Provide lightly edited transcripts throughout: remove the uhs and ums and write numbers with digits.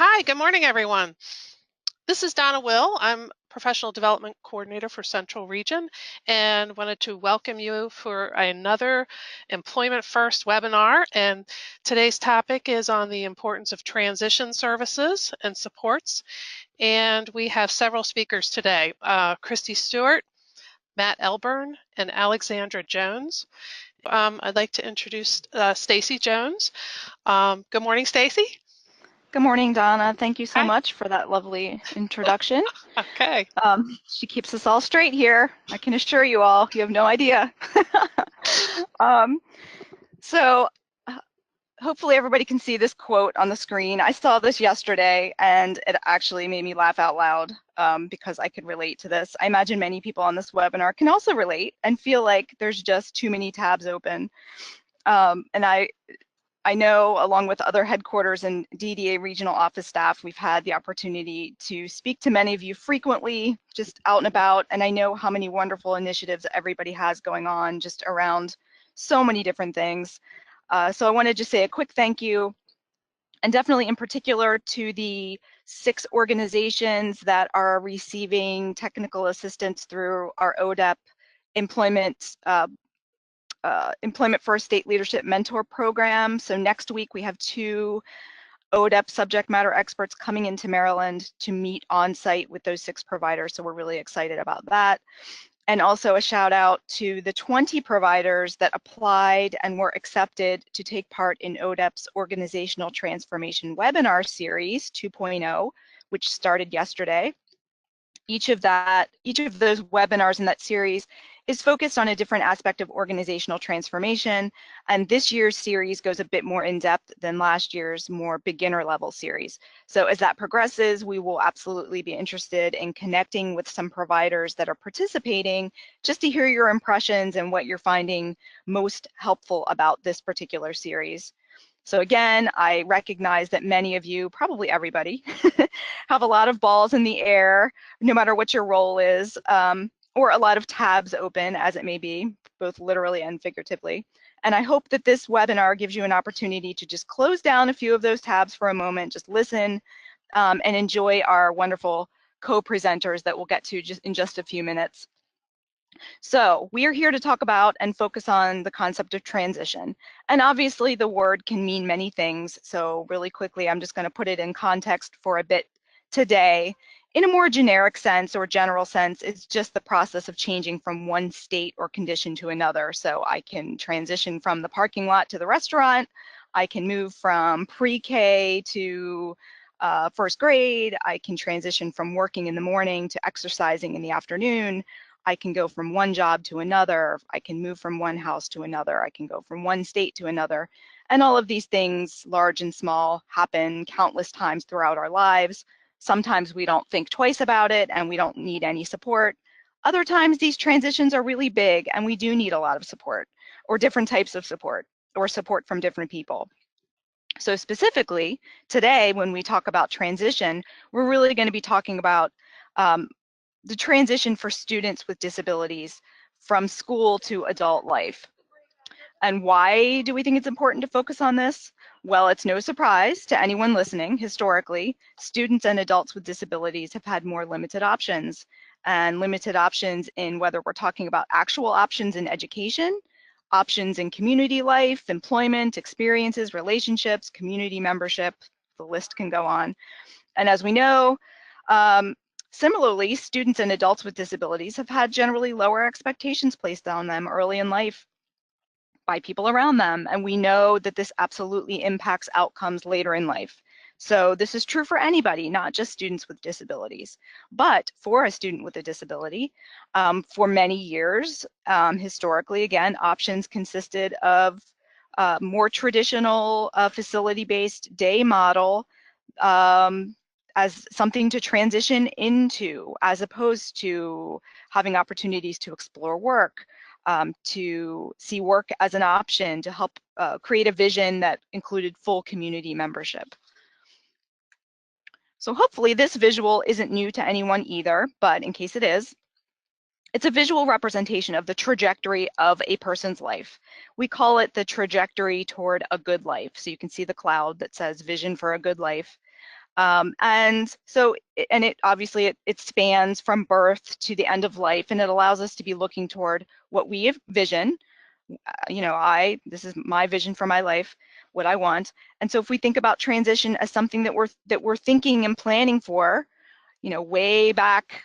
Hi, good morning, everyone. This is Donna Will. I'm Professional Development Coordinator for Central Region and wanted to welcome you for another Employment First webinar. And today's topic is on the importance of transition services and supports. And we have several speakers today, Christy Stewart, Matt Elburn, and Alexandra Jones. I'd like to introduce Stacy Jones. Good morning, Stacy. Good morning, Donna. Thank you so Hi. much for that lovely introduction. Okay. She keeps us all straight here. I can assure you all, you have no idea. So hopefully everybody can see this quote on the screen. I saw this yesterday and it actually made me laugh out loud because I could relate to this. I imagine many people on this webinar can also relate and feel like there's just too many tabs open. And I know, along with other headquarters and DDA regional office staff, we've had the opportunity to speak to many of you frequently, just out and about, and I know how many wonderful initiatives everybody has going on just around so many different things. So I want to just say a quick thank you, and definitely in particular to the 6 organizations that are receiving technical assistance through our ODEP employment Employment First State Leadership Mentor Program. So next week we have 2 ODEP subject matter experts coming into Maryland to meet on site with those 6 providers. So we're really excited about that. And also a shout out to the 20 providers that applied and were accepted to take part in ODEP's Organizational Transformation Webinar Series 2.0, which started yesterday. Each of those webinars in that series is focused on a different aspect of organizational transformation, and this year's series goes a bit more in depth than last year's more beginner level series. So as that progresses, we will absolutely be interested in connecting with some providers that are participating just to hear your impressions and what you're finding most helpful about this particular series. So again, I recognize that many of you, probably everybody, have a lot of balls in the air, no matter what your role is, or a lot of tabs open, as it may be, both literally and figuratively. And I hope that this webinar gives you an opportunity to just close down a few of those tabs for a moment, just listen, and enjoy our wonderful co-presenters that we'll get to in just a few minutes. So we are here to talk about and focus on the concept of transition. And obviously the word can mean many things. So really quickly, I'm just going to put it in context for a bit today. In a more generic sense or general sense, it's just the process of changing from one state or condition to another. So I can transition from the parking lot to the restaurant. I can move from pre-K to first grade. I can transition from working in the morning to exercising in the afternoon. I can go from one job to another. I can move from one house to another. I can go from one state to another. And all of these things, large and small, happen countless times throughout our lives. Sometimes we don't think twice about it and we don't need any support. Other times these transitions are really big and we do need a lot of support, or different types of support, or support from different people. So specifically, today when we talk about transition, we're really going to be talking about the transition for students with disabilities from school to adult life. And why do we think it's important to focus on this? Well, it's no surprise to anyone listening. Historically, students and adults with disabilities have had more limited options, and limited options in whether we're talking about actual options in education, options in community life, employment, experiences, relationships, community membership, the list can go on. And as we know, similarly, students and adults with disabilities have had generally lower expectations placed on them early in life by people around them, and we know that this absolutely impacts outcomes later in life. So this is true for anybody, not just students with disabilities. But for a student with a disability, for many years, historically, again, options consisted of more traditional facility-based day model, as something to transition into, as opposed to having opportunities to explore work, to see work as an option, to help create a vision that included full community membership. So hopefully this visual isn't new to anyone either, but in case it is, it's a visual representation of the trajectory of a person's life. We call it the trajectory toward a good life. So you can see the cloud that says vision for a good life. And so, and it obviously it spans from birth to the end of life, and it allows us to be looking toward what we envision. This is my vision for my life, what I want. And so if we think about transition as something that we're thinking and planning for, way back,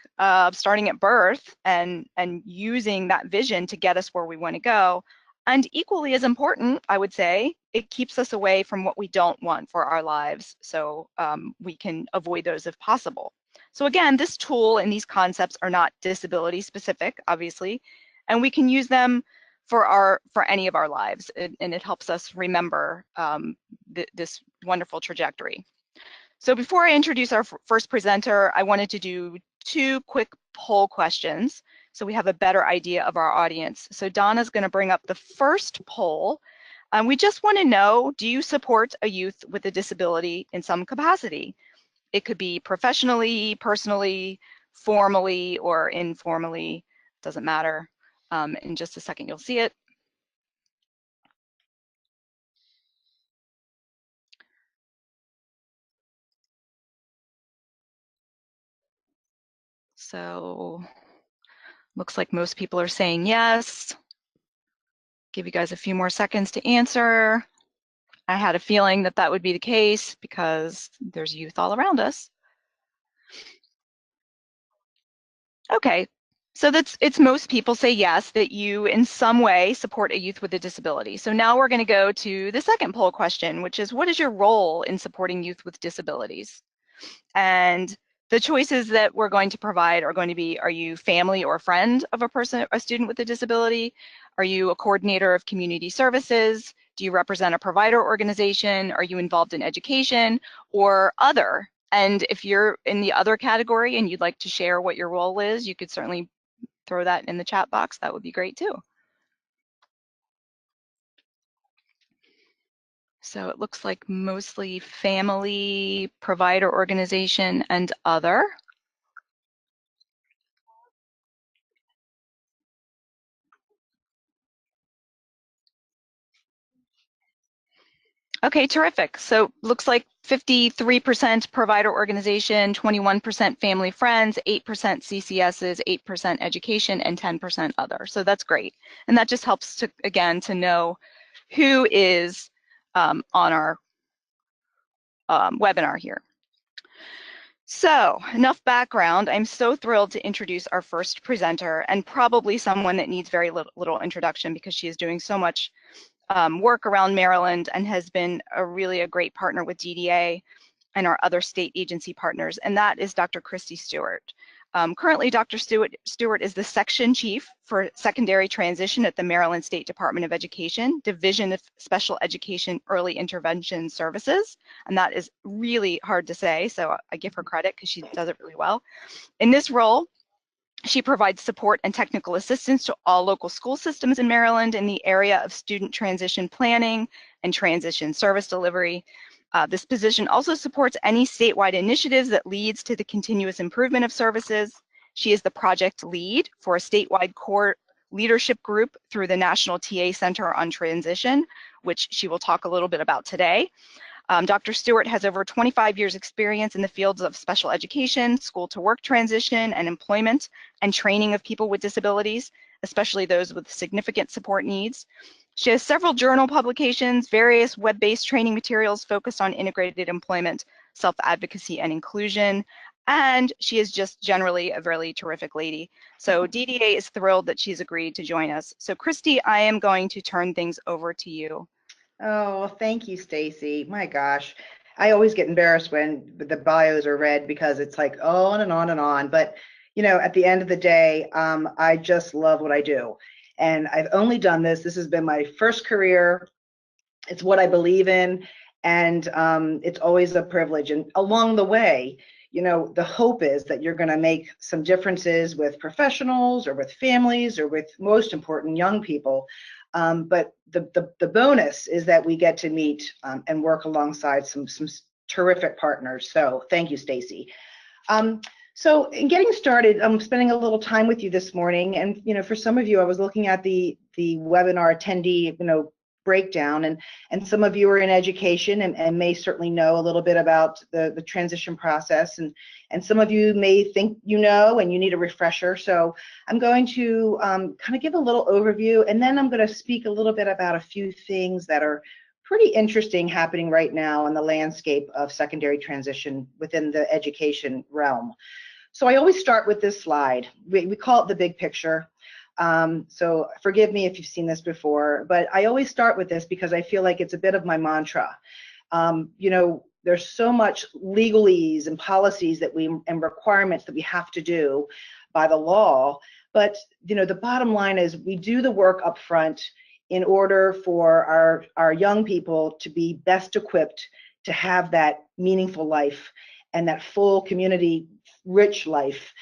starting at birth, and using that vision to get us where we want to go. And equally as important, I would say, it keeps us away from what we don't want for our lives, so we can avoid those if possible. So again, this tool and these concepts are not disability specific, obviously, and we can use them for any of our lives, and it helps us remember this wonderful trajectory. So before I introduce our first presenter, I wanted to do 2 quick poll questions so we have a better idea of our audience. So Donna's going to bring up the first poll. We just want to know, do you support a youth with a disability in some capacity? It could be professionally, personally, formally, or informally, doesn't matter. In just a second, you'll see it. So looks like most people are saying yes. Give you guys a few more seconds to answer. I had a feeling that that would be the case because there's youth all around us. Okay, so it's most people say yes, that you in some way support a youth with a disability. So now we're going to go to the second poll question, which is, what is your role in supporting youth with disabilities? And the choices that we're going to provide are going to be, are you family or friend of a student with a disability? Are you a coordinator of community services? Do you represent a provider organization? Are you involved in education or other? And if you're in the other category and you'd like to share what your role is, you could certainly throw that in the chat box. That would be great too. So it looks like mostly family, provider organization, and other. Okay, terrific. So looks like 53% provider organization, 21% family friends, 8% CCSs, 8% education, and 10% other. So that's great. And that just helps to, again, to know who is on our webinar here. So enough background. I'm so thrilled to introduce our first presenter, and probably someone that needs very little introduction because she is doing so much work around Maryland and has been really a great partner with DDA and our other state agency partners, and that is Dr. Christy Stewart. Currently, Dr. Stewart is the section chief for secondary transition at the Maryland State Department of Education, Division of Special Education Early Intervention Services, and that is really hard to say, so I give her credit because she does it really well. In this role, she provides support and technical assistance to all local school systems in Maryland in the area of student transition planning and transition service delivery. This position also supports any statewide initiatives that leads to the continuous improvement of services. She is the project lead for a statewide core leadership group through the National TA Center on Transition, which she will talk a little bit about today. Dr. Stewart has over 25 years experience in the fields of special education, school to work transition, and employment and training of people with disabilities, especially those with significant support needs. She has several journal publications, various web-based training materials focused on integrated employment, self-advocacy, and inclusion, and she is just generally a really terrific lady. So DDA is thrilled that she's agreed to join us. So Christy, I am going to turn things over to you. Oh, thank you, Stacy. My gosh, I always get embarrassed when the bios are read because it's like on and on and on. But at the end of the day, I just love what I do. And I've only done this. This has been my first career. It's what I believe in. And it's always a privilege. And along the way, the hope is that you're going to make some differences with professionals or with families or with, most important, young people. But the bonus is that we get to meet and work alongside some terrific partners. So thank you, Stacy. So in getting started, I'm spending a little time with you this morning, and for some of you, I was looking at the webinar attendee breakdown. And some of you are in education and may certainly know a little bit about the transition process. And some of you may think you know and you need a refresher. So I'm going to kind of give a little overview, and then I'm going to speak a little bit about a few things that are pretty interesting happening right now in the landscape of secondary transition within the education realm. So I always start with this slide. We call it the big picture. So forgive me if you've seen this before, but I always start with this because I feel like it's a bit of my mantra. You know, there's so much legalese and policies that and requirements that we have to do by the law, but you know, the bottom line is we do the work up front in order for our young people to be best equipped to have that meaningful life and that full community rich life.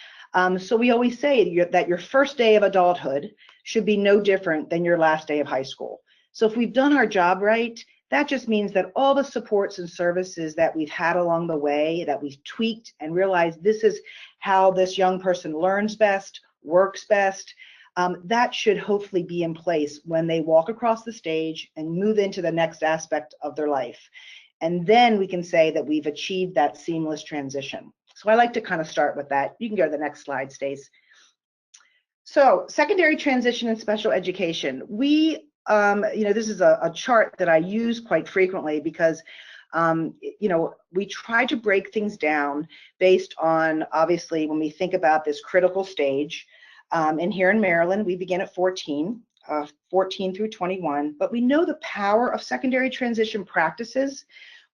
So we always say that your first day of adulthood should be no different than your last day of high school. So if we've done our job right, that just means that all the supports and services that we've had along the way, that we've tweaked and realized this is how this young person learns best, works best, that should hopefully be in place when they walk across the stage and move into the next aspect of their life. And then we can say that we've achieved that seamless transition. So I like to kind of start with that. You can go to the next slide, Stace. So secondary transition and special education. We, you know, this is a chart that I use quite frequently because, you know, we try to break things down based on, obviously, when we think about this critical stage. And here in Maryland, we begin at 14 through 21, but we know the power of secondary transition practices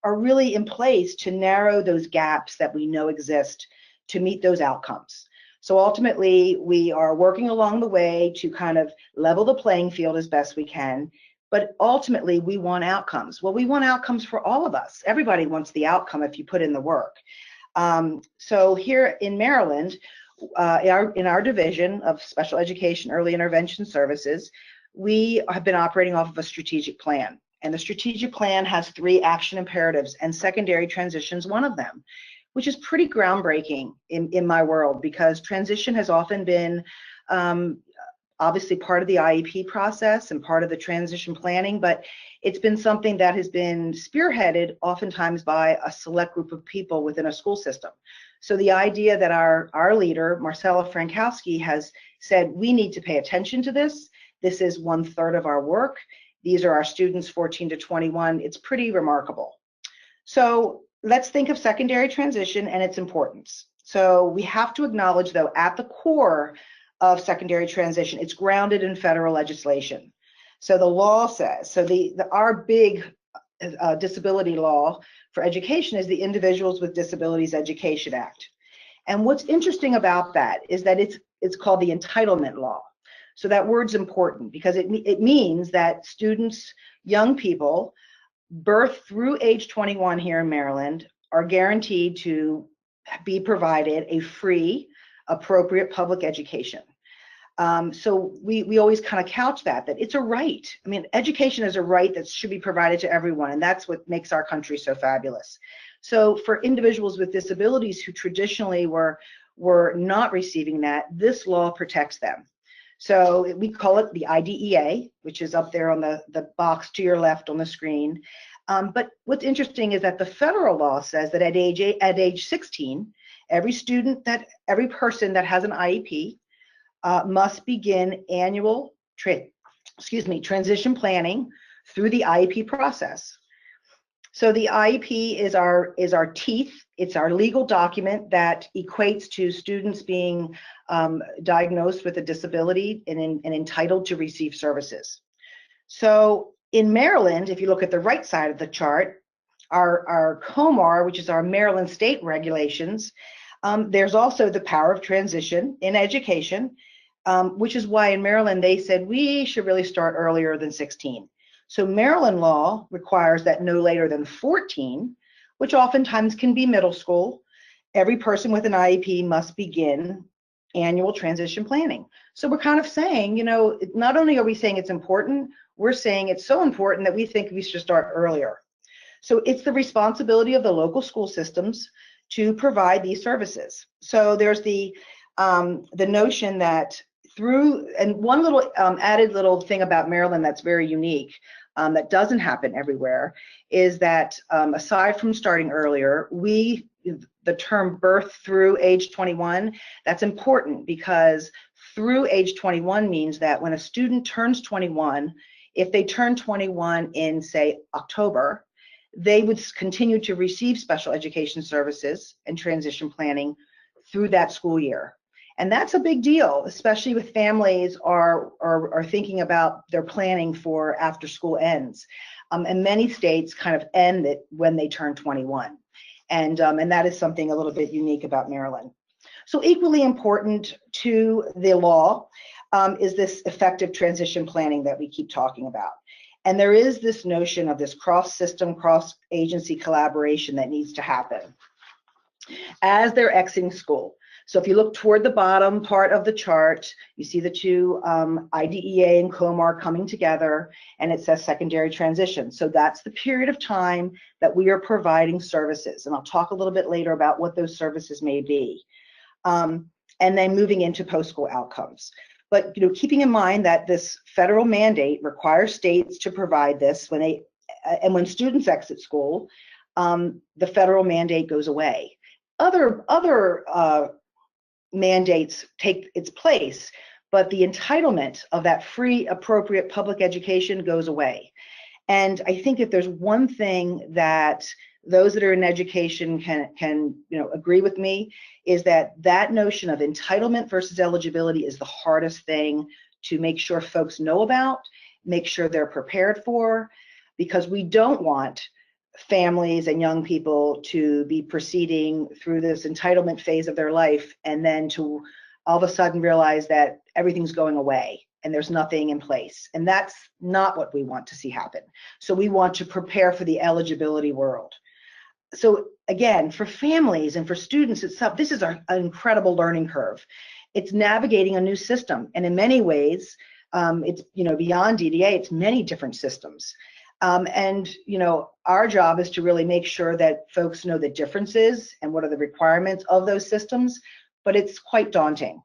are really in place to narrow those gaps that we know exist to meet those outcomes. So ultimately, we are working along the way to kind of level the playing field as best we can, but ultimately we want outcomes. Well, we want outcomes for all of us. Everybody wants the outcome if you put in the work. So here in Maryland, in our division of special education early intervention services, we have been operating off of a strategic plan. And the strategic plan has 3 action imperatives, and secondary transition is one of them, which is pretty groundbreaking in my world, because transition has often been obviously part of the IEP process and part of the transition planning, but it's been something that has been spearheaded oftentimes by a select group of people within a school system. So the idea that our leader, Marcella Frankowski, has said, we need to pay attention to this. This is 1/3 of our work. These are our students 14 to 21. It's pretty remarkable. So let's think of secondary transition and its importance. So we have to acknowledge, though, at the core of secondary transition, it's grounded in federal legislation. So the law says, so our big disability law for education is the Individuals with Disabilities Education Act. And what's interesting about that is that it's called the entitlement law. So that word's important because it means that students, young people, birth through age 21 here in Maryland, are guaranteed to be provided a free, appropriate public education. So we always kind of couch that it's a right. I mean, education is a right that should be provided to everyone, and that's what makes our country so fabulous. So for individuals with disabilities who traditionally were not receiving that, this law protects them. So we call it the IDEA, which is up there on the box to your left on the screen. But what's interesting is that the federal law says that at age 16, every person that has an IEP must begin annual transition planning through the IEP process. So the IEP is our teeth. It's our legal document that equates to students being diagnosed with a disability and entitled to receive services. So in Maryland, if you look at the right side of the chart, our COMAR, which is our Maryland state regulations, there's also the power of transition in education, which is why in Maryland they said we should really start earlier than 16. So Maryland law requires that no later than 14, which oftentimes can be middle school, every person with an IEP must begin annual transition planning. So we're kind of saying, you know, not only are we saying it's important, we're saying it's so important that we think we should start earlier. So it's the responsibility of the local school systems to provide these services. So there's the notion that and one little added little thing about Maryland that's very unique. that doesn't happen everywhere is that aside from starting earlier, the term birth through age 21, that's important because through age 21 means that when a student turns 21, if they turn 21 in, say, October, they would continue to receive special education services and transition planning through that school year. And that's a big deal, especially with families are thinking about their planning for after school ends. And many states kind of end it when they turn 21. And that is something a little bit unique about Maryland. So equally important to the law is this effective transition planning that we keep talking about. And there is this notion of this cross-system, cross-agency collaboration that needs to happen as they're exiting school. So if you look toward the bottom part of the chart, you see the two IDEA and COMAR coming together, and it says secondary transition. So that's the period of time that we are providing services. And I'll talk a little bit later about what those services may be. And then moving into post-school outcomes. But keeping in mind that this federal mandate requires states to provide this when students exit school, the federal mandate goes away. Other mandates take its place, but the entitlement of that free, appropriate public education goes away. And I think if there's one thing that those that are in education can agree with me, is that notion of entitlement versus eligibility is the hardest thing to make sure folks know about, make sure they're prepared for, because we don't want families and young people to be proceeding through this entitlement phase of their life and then to all of a sudden realize that everything's going away and there's nothing in place. And that's not what we want to see happen. So we want to prepare for the eligibility world. So again, for families and for students itself, this is an incredible learning curve. It's navigating a new system. And in many ways, it's beyond DDA, it's many different systems. And our job is to really make sure that folks know the differences and what are the requirements of those systems, but it's quite daunting.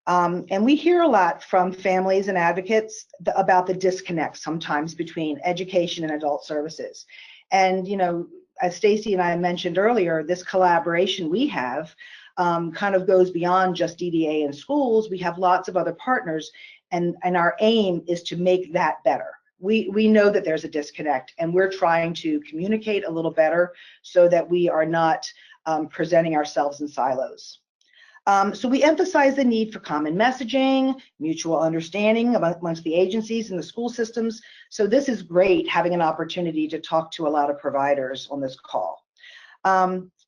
And we hear a lot from families and advocates about the disconnect sometimes between education and adult services. And as Stacy and I mentioned earlier, this collaboration we have kind of goes beyond just DDA and schools. We have lots of other partners, and our aim is to make that better. We know that there's a disconnect, and we're trying to communicate a little better so that we are not presenting ourselves in silos. So we emphasize the need for common messaging, mutual understanding amongst the agencies and the school systems. So this is great, having an opportunity to talk to a lot of providers on this call.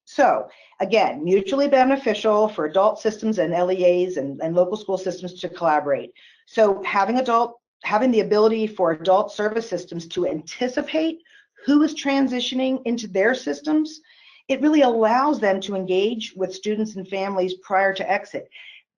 So again, mutually beneficial for adult systems and LEAs and local school systems to collaborate. So having the ability for adult service systems to anticipate who is transitioning into their systems, it really allows them to engage with students and families prior to exit.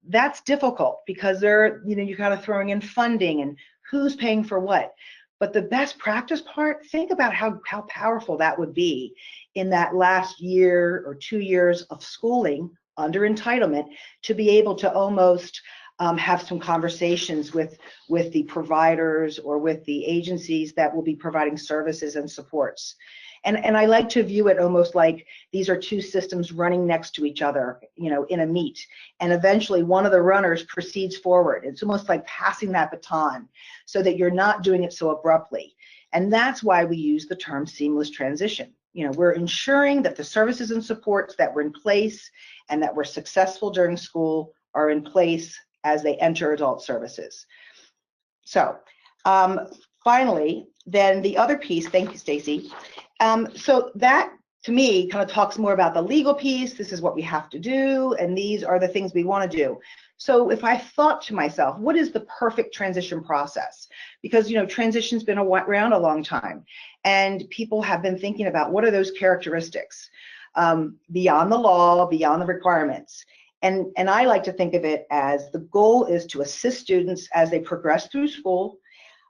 That's difficult because you're kind of throwing in funding and who's paying for what. But the best practice part, think about how powerful that would be in that last year or 2 years of schooling under entitlement, to be able to almost have some conversations with the providers or with the agencies that will be providing services and supports. And I like to view it almost like these are two systems running next to each other, in a meet. And eventually one of the runners proceeds forward. It's almost like passing that baton so that you're not doing it so abruptly. And that's why we use the term seamless transition. We're ensuring that the services and supports that were in place and that were successful during school are in place as they enter adult services. So finally, then the other piece, thank you, Stacy. So that, to me, kind of talks more about the legal piece. This is what we have to do, and these are the things we want to do. So if I thought to myself, what is the perfect transition process? Because, transition's been around a long time, and people have been thinking about what are those characteristics beyond the law, beyond the requirements. And I like to think of it as the goal is to assist students as they progress through school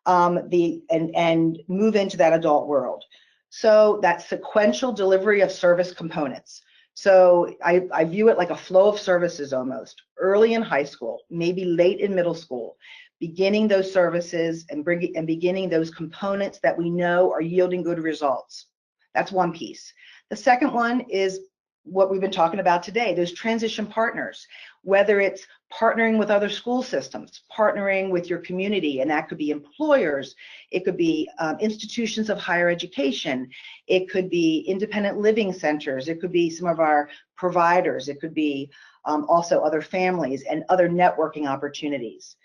and move into that adult world. So that sequential delivery of service components. So I view it like a flow of services almost, early in high school, maybe late in middle school, beginning those services and beginning those components that we know are yielding good results. That's one piece. The second one is what we've been talking about today, those transition partners, whether it's partnering with other school systems, partnering with your community, and that could be employers, it could be institutions of higher education, it could be independent living centers, it could be some of our providers, it could be also other families and other networking opportunities.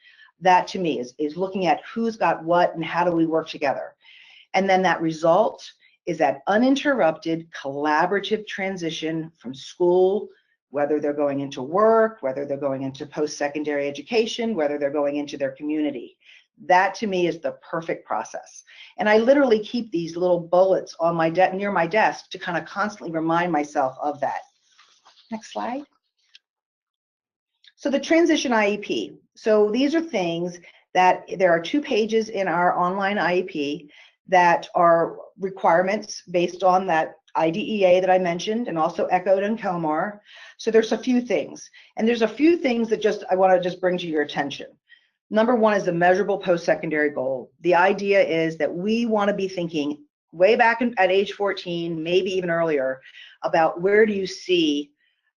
That to me is looking at who's got what and how do we work together. And then that result is that uninterrupted collaborative transition from school, whether they're going into work, whether they're going into post-secondary education, whether they're going into their community. That to me is the perfect process. And I literally keep these little bullets on my near my desk to kind of constantly remind myself of that. Next slide. So the transition IEP. So these are things that there are 2 pages in our online IEP that are requirements based on that IDEA that I mentioned and also echoed in Kelmar. So there's a few things, and there's a few things that I want to just bring to your attention. Number one is the measurable post-secondary goal. The idea is that we want to be thinking way back at age 14, maybe even earlier, about where do you see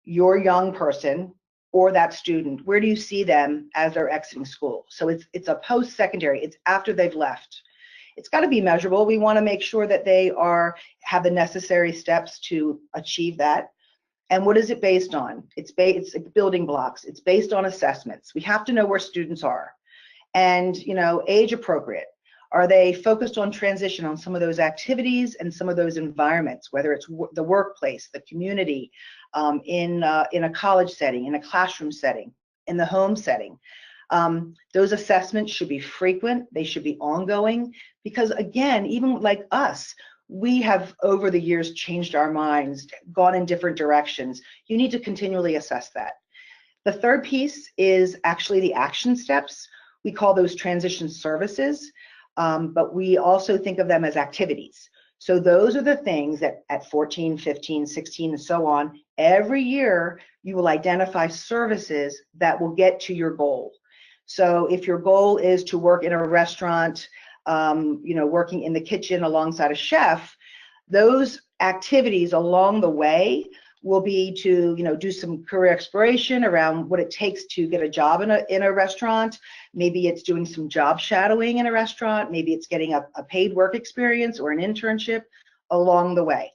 your young person or that student, where do you see them as they're exiting school? So it's a post-secondary, it's after they've left. It's got to be measurable. We want to make sure that they have the necessary steps to achieve that. And what is it based on? It's building blocks. It's based on assessments. We have to know where students are. And, you know, age appropriate. Are they focused on transition on some of those activities and some of those environments, whether it's the workplace, the community, in a college setting, in a classroom setting, in the home setting? Those assessments should be frequent. They should be ongoing, because again, even like us, we have over the years changed our minds, gone in different directions. You need to continually assess that. The third piece is actually the action steps. We call those transition services, but we also think of them as activities. So those are the things that at 14, 15, 16, and so on, every year you will identify services that will get to your goal. So if your goal is to work in a restaurant, you know, working in the kitchen alongside a chef, those activities along the way will be to, you know, do some career exploration around what it takes to get a job in a restaurant. Maybe it's doing some job shadowing in a restaurant. Maybe it's getting a paid work experience or an internship along the way.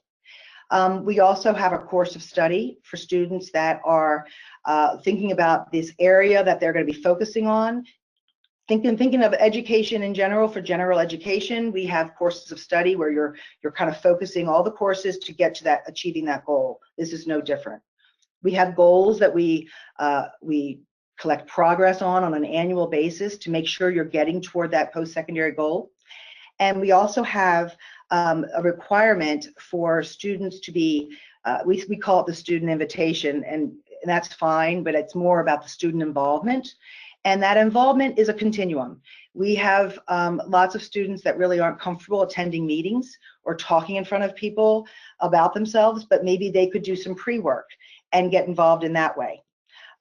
We also have a course of study for students that are thinking about this area that they're going to be focusing on. Thinking of education in general, for general education, we have courses of study where you're kind of focusing all the courses to get to that, achieving that goal. This is no different. We have goals that we collect progress on an annual basis to make sure you're getting toward that post-secondary goal. And we also have a requirement for students to be, we call it the student invitation, and that's fine, but it's more about the student involvement. And that involvement is a continuum. We have lots of students that really aren't comfortable attending meetings or talking in front of people about themselves, but maybe they could do some pre-work and get involved in that way.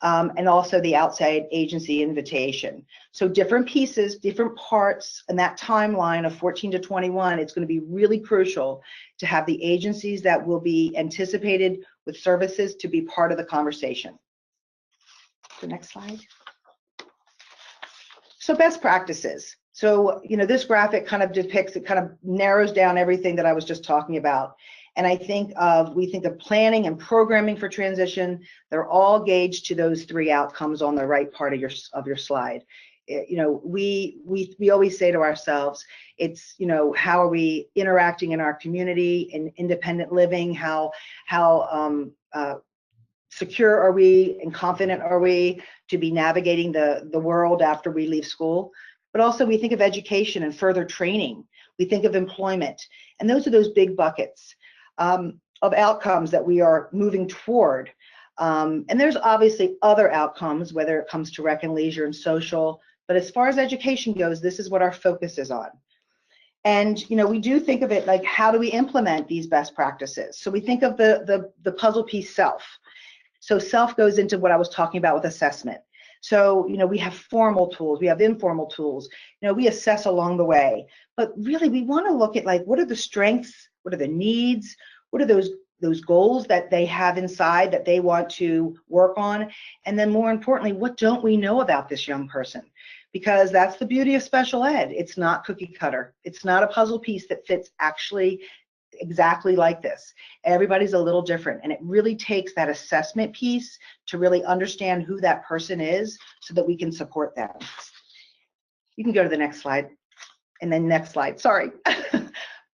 And also the outside agency invitation. So different pieces, different parts, and that timeline of 14 to 21, it's going to be really crucial to have the agencies that will be anticipated with services to be part of the conversation. The next slide. So best practices. So, you know, this graphic kind of depicts, it kind of narrows down everything that I was just talking about. And we think of planning and programming for transition. They're all gauged to those 3 outcomes on the right part of your slide. You know, we always say to ourselves, it's, you know, how are we interacting in our community, in independent living, how secure are we and confident are we to be navigating the world after we leave school? But also we think of education and further training. We think of employment. And those are those big buckets of outcomes that we are moving toward. And there's obviously other outcomes, whether it comes to rec and leisure and social. But as far as education goes, this is what our focus is on. And, you know, we do think of it like, how do we implement these best practices? So we think of the puzzle piece self. So self goes into what I was talking about with assessment. So, we have formal tools, we have informal tools, we assess along the way. But really, we want to look at, like, what are the strengths, what are the needs, what are those goals that they have inside that they want to work on, and then more importantly, what don't we know about this young person? Because that's the beauty of special ed. It's not cookie cutter. It's not a puzzle piece that fits actually exactly like this. Everybody's a little different, and it really takes that assessment piece to really understand who that person is so that we can support them. You can go to the next slide, and then next slide, sorry.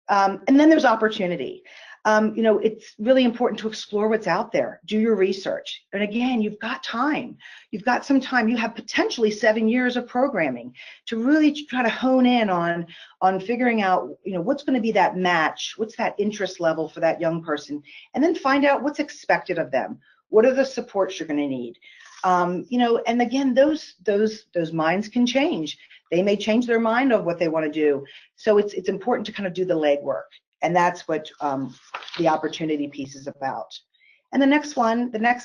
And then there's opportunity. It's really important to explore what's out there. Do your research. And again, you've got time. You've got some time. You have potentially 7 years of programming to really try to hone in on figuring out, what's going to be that match, what's that interest level for that young person, and then find out what's expected of them. What are the supports you're going to need? And again, those minds can change. They may change their mind of what they want to do. So it's important to kind of do the legwork. And that's what the opportunity piece is about. And the next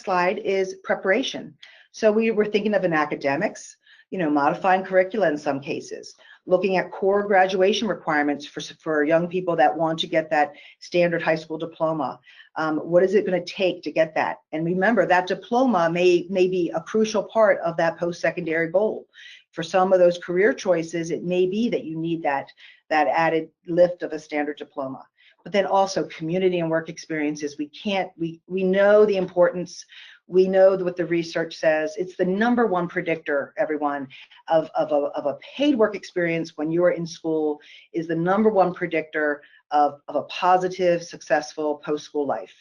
slide is preparation. So we were thinking of in academics, modifying curricula in some cases, looking at core graduation requirements for young people that want to get that standard high school diploma. What is it going to take to get that? And remember, that diploma may be a crucial part of that post-secondary goal. For some of those career choices, it may be that you need that added lift of a standard diploma. But then also community and work experiences. We know the importance. We know what the research says. It's the #1 predictor, everyone, of a paid work experience when you are in school, is the #1 predictor of a positive, successful post-school life.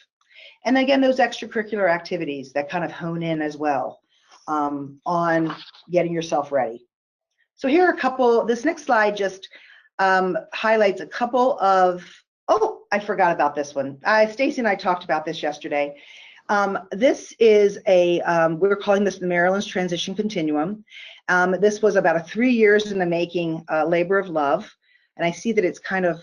And again, those extracurricular activities that kind of hone in as well on getting yourself ready. So here are a couple, this next slide just highlights a couple of, oh, I forgot about this one. Stacy and I talked about this yesterday. This is we're calling this the Maryland's Transition Continuum. This was about 3 years in the making labor of love. And I see that it's kind of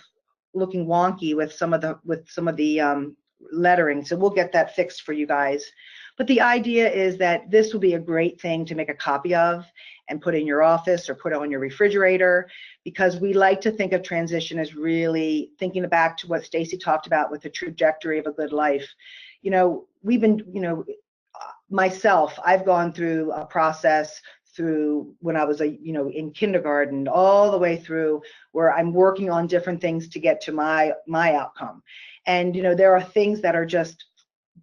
looking wonky with some of the lettering. So we'll get that fixed for you guys. But the idea is that this will be a great thing to make a copy of and put in your office or put on your refrigerator, because we like to think of transition as really thinking back to what Stacy talked about with the trajectory of a good life. We've been, myself, I've gone through a process through when I was in kindergarten all the way through where I'm working on different things to get to my outcome. And there are things that are just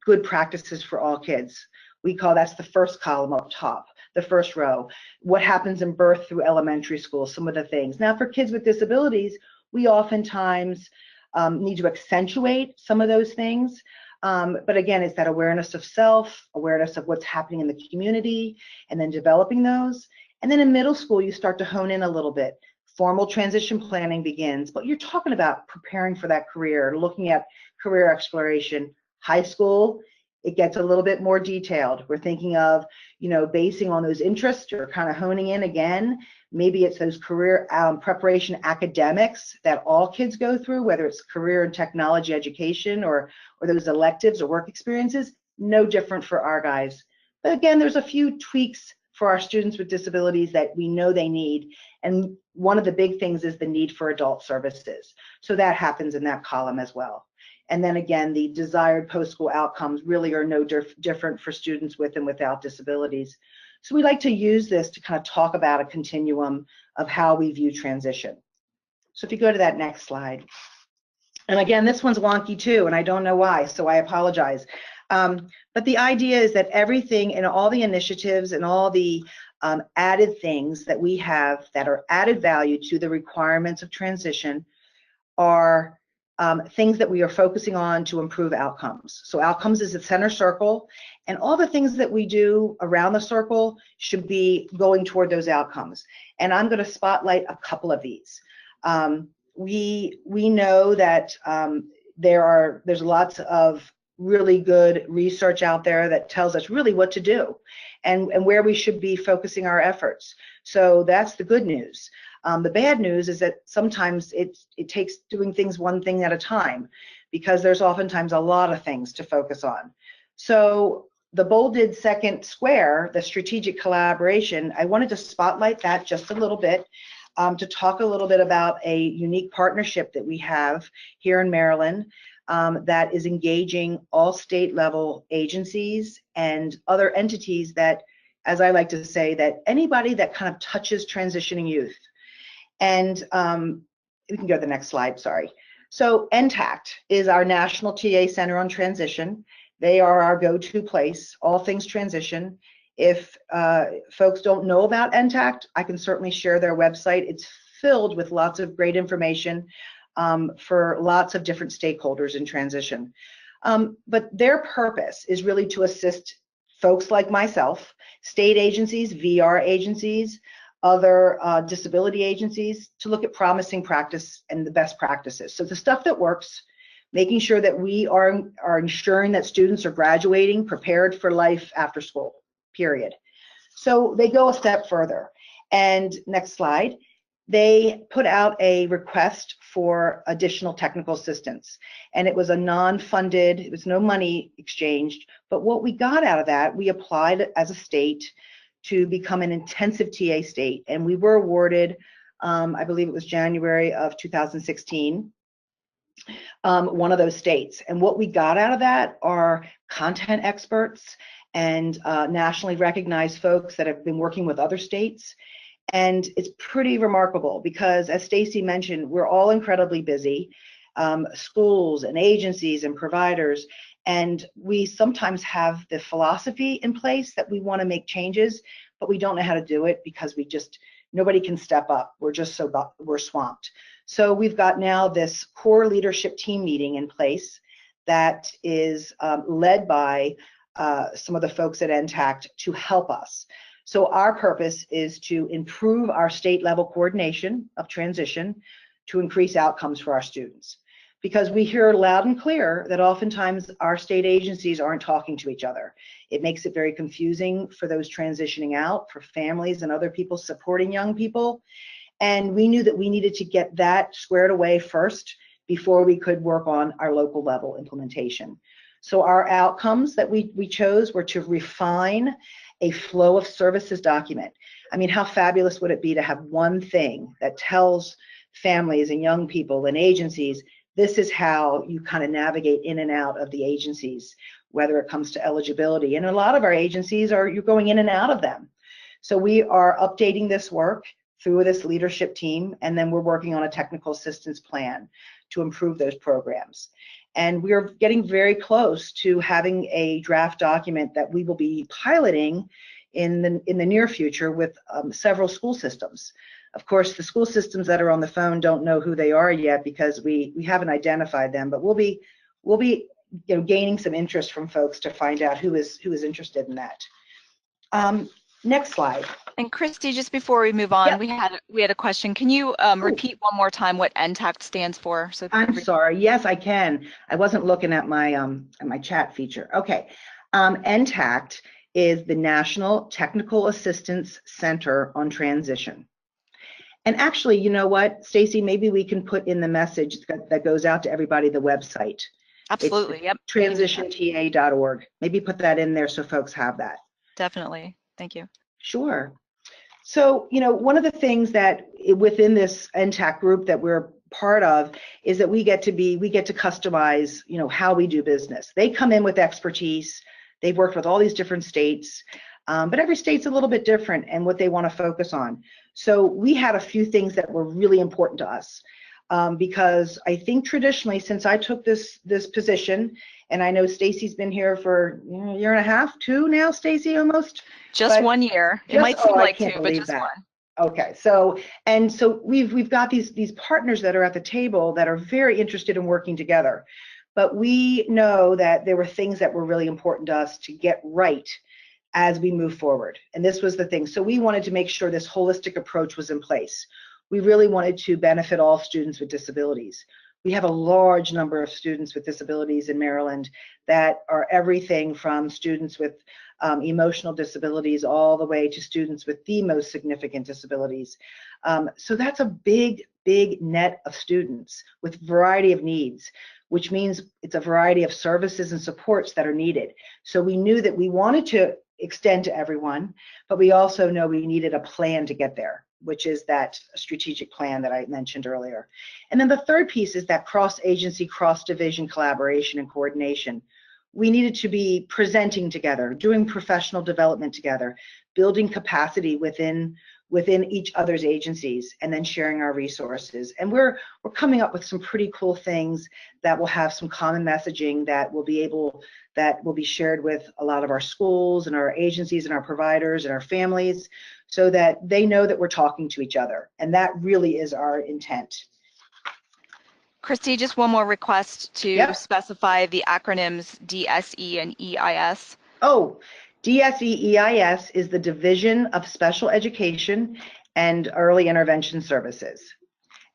good practices for all kids. We call that's the first column up top, the first row. What happens in birth through elementary school, some of the things. Now for kids with disabilities, we oftentimes need to accentuate some of those things. But again, it's that awareness of self, awareness of what's happening in the community, and then developing those. And then in middle school, you start to hone in a little bit. Formal transition planning begins, but you're talking about preparing for that career, looking at career exploration. High school, it gets a little bit more detailed. We're thinking of, basing on those interests, or kind of honing in again. Maybe it's those career preparation academics that all kids go through, whether it's career and technology education or those electives or work experiences. No different for our guys. But again, there's a few tweaks for our students with disabilities that we know they need. And one of the big things is the need for adult services. So that happens in that column as well. And then again, the desired post-school outcomes really are no different for students with and without disabilities. So we like to use this to kind of talk about a continuum of how we view transition. So if you go to that next slide. And again, this one's wonky too, and I don't know why, so I apologize. But the idea is that everything and all the initiatives and all the added things that we have that are added value to the requirements of transition are things that we are focusing on to improve outcomes. So outcomes is the center circle, and all the things that we do around the circle should be going toward those outcomes. And I'm going to spotlight a couple of these. We know that there's lots of really good research out there that tells us really what to do and where we should be focusing our efforts. So that's the good news. The bad news is that sometimes it takes doing things one thing at a time, because there's oftentimes a lot of things to focus on. So the bolded second square, the strategic collaboration, I wanted to spotlight that just a little bit, to talk a little bit about a unique partnership that we have here in Maryland, that is engaging all state level agencies and other entities that, as I like to say, that anybody that kind of touches transitioning youth. And we can go to the next slide, sorry. So Ntact is our National TA Center on Transition. They are our go-to place, all things transition. If folks don't know about Ntact, I can certainly share their website. It's filled with lots of great information for lots of different stakeholders in transition. But their purpose is really to assist folks like myself, state agencies, VR agencies, other disability agencies, to look at promising practice and the best practices. So the stuff that works, making sure that we are ensuring that students are graduating prepared for life after school, period. So they go a step further. And next slide, they put out a request for additional technical assistance. And it was a non-funded, it was no money exchanged, but what we got out of that, we applied as a state to become an intensive TA state. And we were awarded, I believe it was January of 2016, one of those states. And what we got out of that are content experts and nationally recognized folks that have been working with other states. And it's pretty remarkable because, as Stacy mentioned, we're all incredibly busy, schools and agencies and providers. And we sometimes have the philosophy in place that we want to make changes, but we don't know how to do it because nobody can step up. We're swamped. So we've got now this core leadership team meeting in place that is led by some of the folks at Ntact to help us. So our purpose is to improve our state level coordination of transition to increase outcomes for our students. Because we hear loud and clear that oftentimes our state agencies aren't talking to each other. It makes it very confusing for those transitioning out, for families and other people supporting young people. And we knew that we needed to get that squared away first before we could work on our local level implementation. So our outcomes that we chose were to refine a flow of services document. I mean, how fabulous would it be to have one thing that tells families and young people and agencies, this is how you kind of navigate in and out of the agencies, whether it comes to eligibility. And a lot of our agencies you're going in and out of them. So we are updating this work through this leadership team, and then we're working on a technical assistance plan to improve those programs. And we're getting very close to having a draft document that we will be piloting in the near future with several school systems. Of course, the school systems that are on the phone don't know who they are yet because we haven't identified them, but we'll be gaining some interest from folks to find out who is interested in that. Next slide. And Christy, just before we move on, yeah. we had a question. Can you repeat one more time what Ntact stands for? So I'm sorry. Yes, I can. I wasn't looking at my chat feature. Okay. Ntact is the National Technical Assistance Center on Transition. And actually, you know what, Stacy, maybe we can put in the message that goes out to everybody the website. Absolutely. Yep. transitionta.org. Maybe put that in there so folks have that. Definitely. Thank you. Sure. So, one of the things that within this Ntact group that we're part of is that we get to customize, how we do business. They come in with expertise. They've worked with all these different states, but every state's a little bit different and what they want to focus on. So we had a few things that were really important to us because I think traditionally, since I took this position, and I know Stacy's been here for a year and a half, 2 now, Stacy, almost. Just 1 year. It might seem like 2, but just 1. Okay, so we've got these partners that are at the table that are very interested in working together, but we know that there were things that were really important to us to get right as we move forward, and this was the thing. So we wanted to make sure this holistic approach was in place. We really wanted to benefit all students with disabilities. We have a large number of students with disabilities in Maryland that are everything from students with emotional disabilities all the way to students with the most significant disabilities. So that's a big net of students with a variety of needs. which means it's a variety of services and supports that are needed. So we knew that we wanted to extend to everyone, but we also know we needed a plan to get there, which is that strategic plan that I mentioned earlier. And then the third piece is that cross-agency, cross-division collaboration and coordination. We needed to be presenting together, doing professional development together, building capacity within each other's agencies, and then sharing our resources. And we're coming up with some pretty cool things that will have some common messaging that will be shared with a lot of our schools and our agencies and our providers and our families, so that they know that we're talking to each other. And that really is our intent. Christy, just one more request to Yep. specify the acronyms DSE and EIS. Oh, DSE-EIS is the Division of Special Education and Early Intervention Services.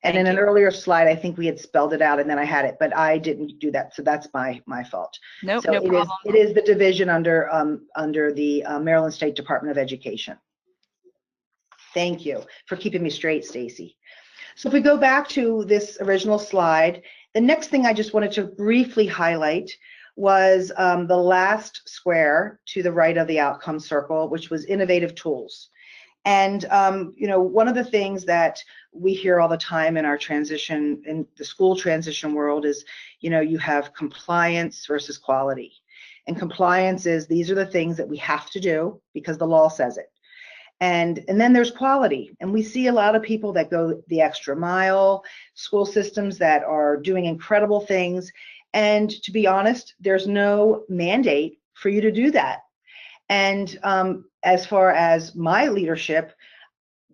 And in an earlier slide, I think we had spelled it out and then I had it, but I didn't do that, so that's my fault. Nope, So no problem. it is the division under the Maryland State Department of Education. Thank you for keeping me straight, Stacy. So if we go back to this original slide, the next thing I just wanted to briefly highlight was the last square to the right of the outcome circle, which was innovative tools. And one of the things that we hear all the time in our transition, in the school transition world, is you have compliance versus quality. And compliance is, these are the things that we have to do because the law says it. And then there's quality, and we see a lot of people that go the extra mile, school systems that are doing incredible things. And to be honest, there's no mandate for you to do that. And as far as my leadership,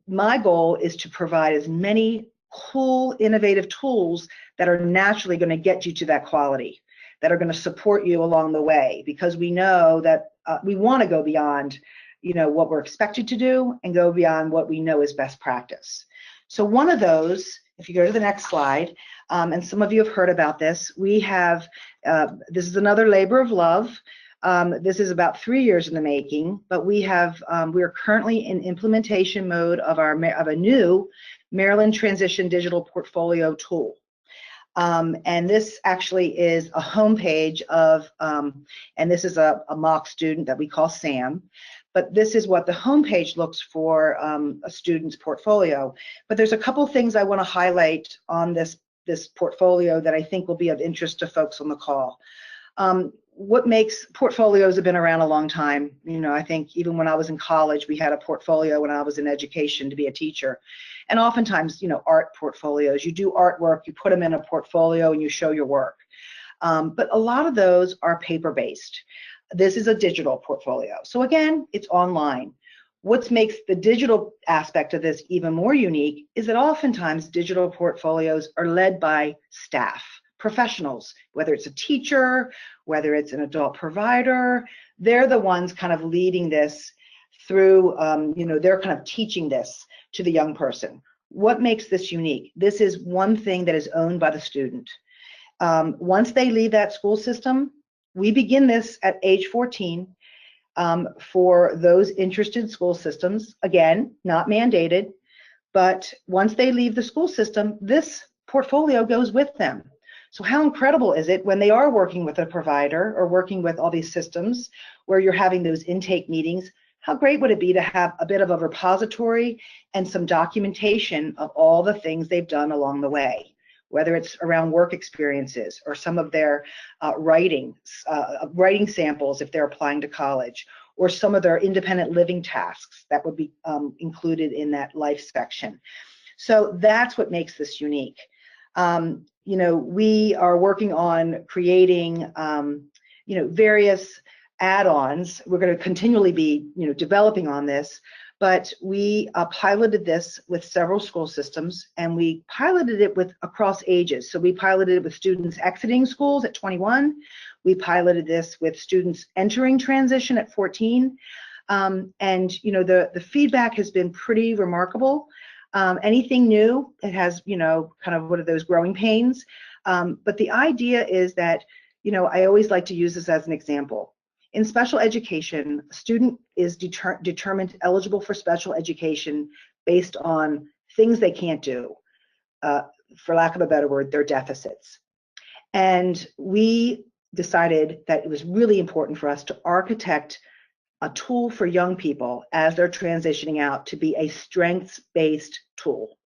my goal is to provide as many cool, innovative tools that are naturally going to get you to that quality, that are going to support you along the way, because we know that we want to go beyond what we're expected to do and go beyond what we know is best practice. So one of those, if you go to the next slide, and some of you have heard about this, we have, this is another labor of love. This is about 3 years in the making, but we are currently in implementation mode of a new Maryland Transition Digital Portfolio tool. And this actually is a homepage of, and this is a mock student that we call Sam, but this is what the homepage looks for a student's portfolio. But there's a couple things I want to highlight on this portfolio that I think will be of interest to folks on the call. What makes portfolios have been around a long time. I think even when I was in college, we had a portfolio when I was in education to be a teacher. And oftentimes, art portfolios, you do artwork, you put them in a portfolio and you show your work. But a lot of those are paper-based. This is a digital portfolio. So again, it's online. What makes the digital aspect of this even more unique is that oftentimes digital portfolios are led by staff, professionals, whether it's a teacher, whether it's an adult provider. They're the ones kind of leading this through, they're kind of teaching this to the young person. What makes this unique? This is one thing that is owned by the student. Once they leave that school system, we begin this at age 14 for those interested school systems. Again, not mandated, but once they leave the school system, this portfolio goes with them. So how incredible is it when they are working with a provider or working with all these systems where you're having those intake meetings? How great would it be to have a bit of a repository and some documentation of all the things they've done along the way, whether it's around work experiences or some of their writing samples if they're applying to college, or some of their independent living tasks that would be included in that life section. So that's what makes this unique. We are working on creating, various add-ons. We're going to continually be, developing on this, but we piloted this with several school systems, and we piloted it across ages. So we piloted it with students exiting schools at 21. We piloted this with students entering transition at 14. And the feedback has been pretty remarkable. Anything new, it has, kind of one of those growing pains. But the idea is that, I always like to use this as an example. In special education, a student is determined eligible for special education based on things they can't do. For lack of a better word, their deficits. And we decided that it was really important for us to architect a tool for young people as they're transitioning out to be a strengths-based tool.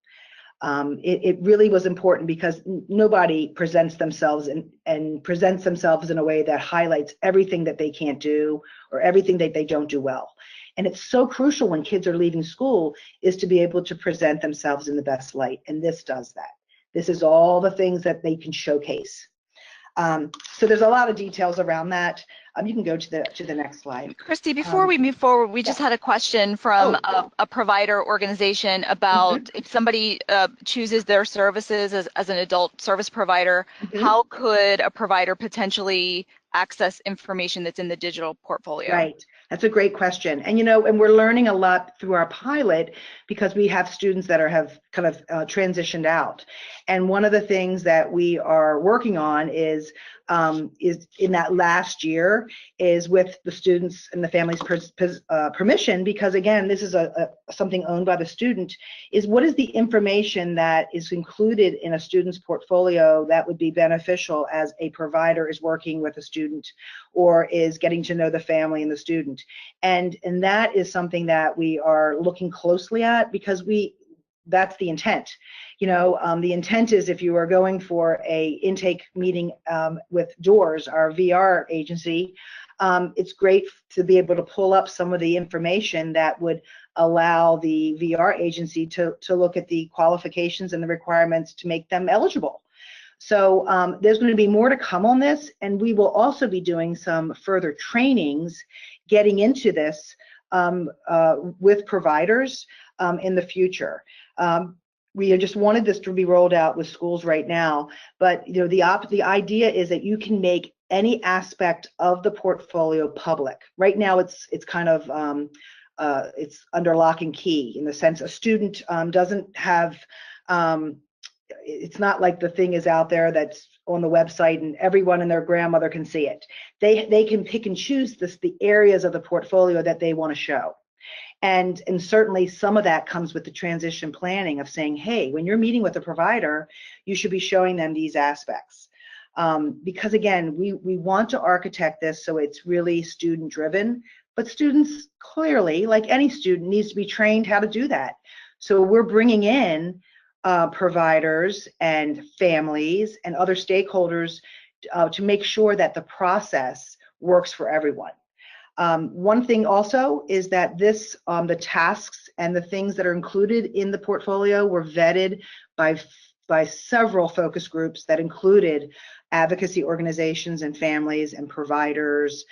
It really was important because nobody presents themselves and presents themselves in a way that highlights everything that they can't do or everything that they don't do well. And it's so crucial when kids are leaving school is to be able to present themselves in the best light. And this does that. This is all the things that they can showcase. So there's a lot of details around that. You can go to the next slide. Christy, before we move forward, we just had a question from a provider organization about if somebody chooses their services as an adult service provider, how could a provider potentially access information that's in the digital portfolio? Right. That's a great question. And, you know, and we're learning a lot through our pilot because we have students that have kind of transitioned out. And one of the things that we are working on is in that last year is with the students and the family's permission, because again, this is something owned by the student, is what is the information that is included in a student's portfolio that would be beneficial as a provider is working with a student or is getting to know the family and the student. And that is something that we are looking closely at because that's the intent. You know, the intent is if you are going for a intake meeting with Doors, our VR agency, it's great to be able to pull up some of the information that would allow the VR agency to look at the qualifications and the requirements to make them eligible. So there's going to be more to come on this, and we will also be doing some further trainings getting into this with providers in the future. We just wanted this to be rolled out with schools right now, but you know the idea is that you can make any aspect of the portfolio public. Right now it's kind of it's under lock and key in the sense a student doesn't have it's not like the thing is out there that's on the website and everyone and their grandmother can see it. They can pick and choose the areas of the portfolio that they want to show. And certainly some of that comes with the transition planning of saying, hey, when you're meeting with a provider, you should be showing them these aspects. Because again, we want to architect this so it's really student driven, but students clearly, like any student, needs to be trained how to do that. So we're bringing in providers and families and other stakeholders to make sure that the process works for everyone. One thing also is that this, the tasks and the things that are included in the portfolio were vetted by several focus groups that included advocacy organizations and families and providers.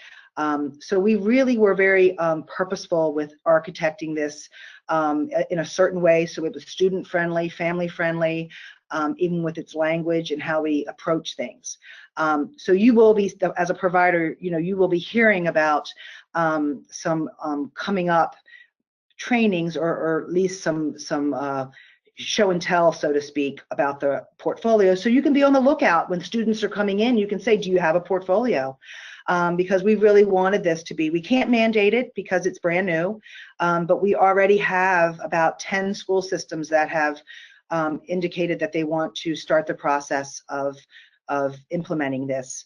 So we really were very purposeful with architecting this in a certain way so it was student friendly, family friendly, even with its language and how we approach things. So you will be, as a provider, you know, you will be hearing about some coming up trainings or at least some show and tell, so to speak, about the portfolio. So you can be on the lookout when students are coming in. You can say, do you have a portfolio? Because we really wanted this to be, we can't mandate it because it's brand new, but we already have about 10 school systems that have indicated that they want to start the process of implementing this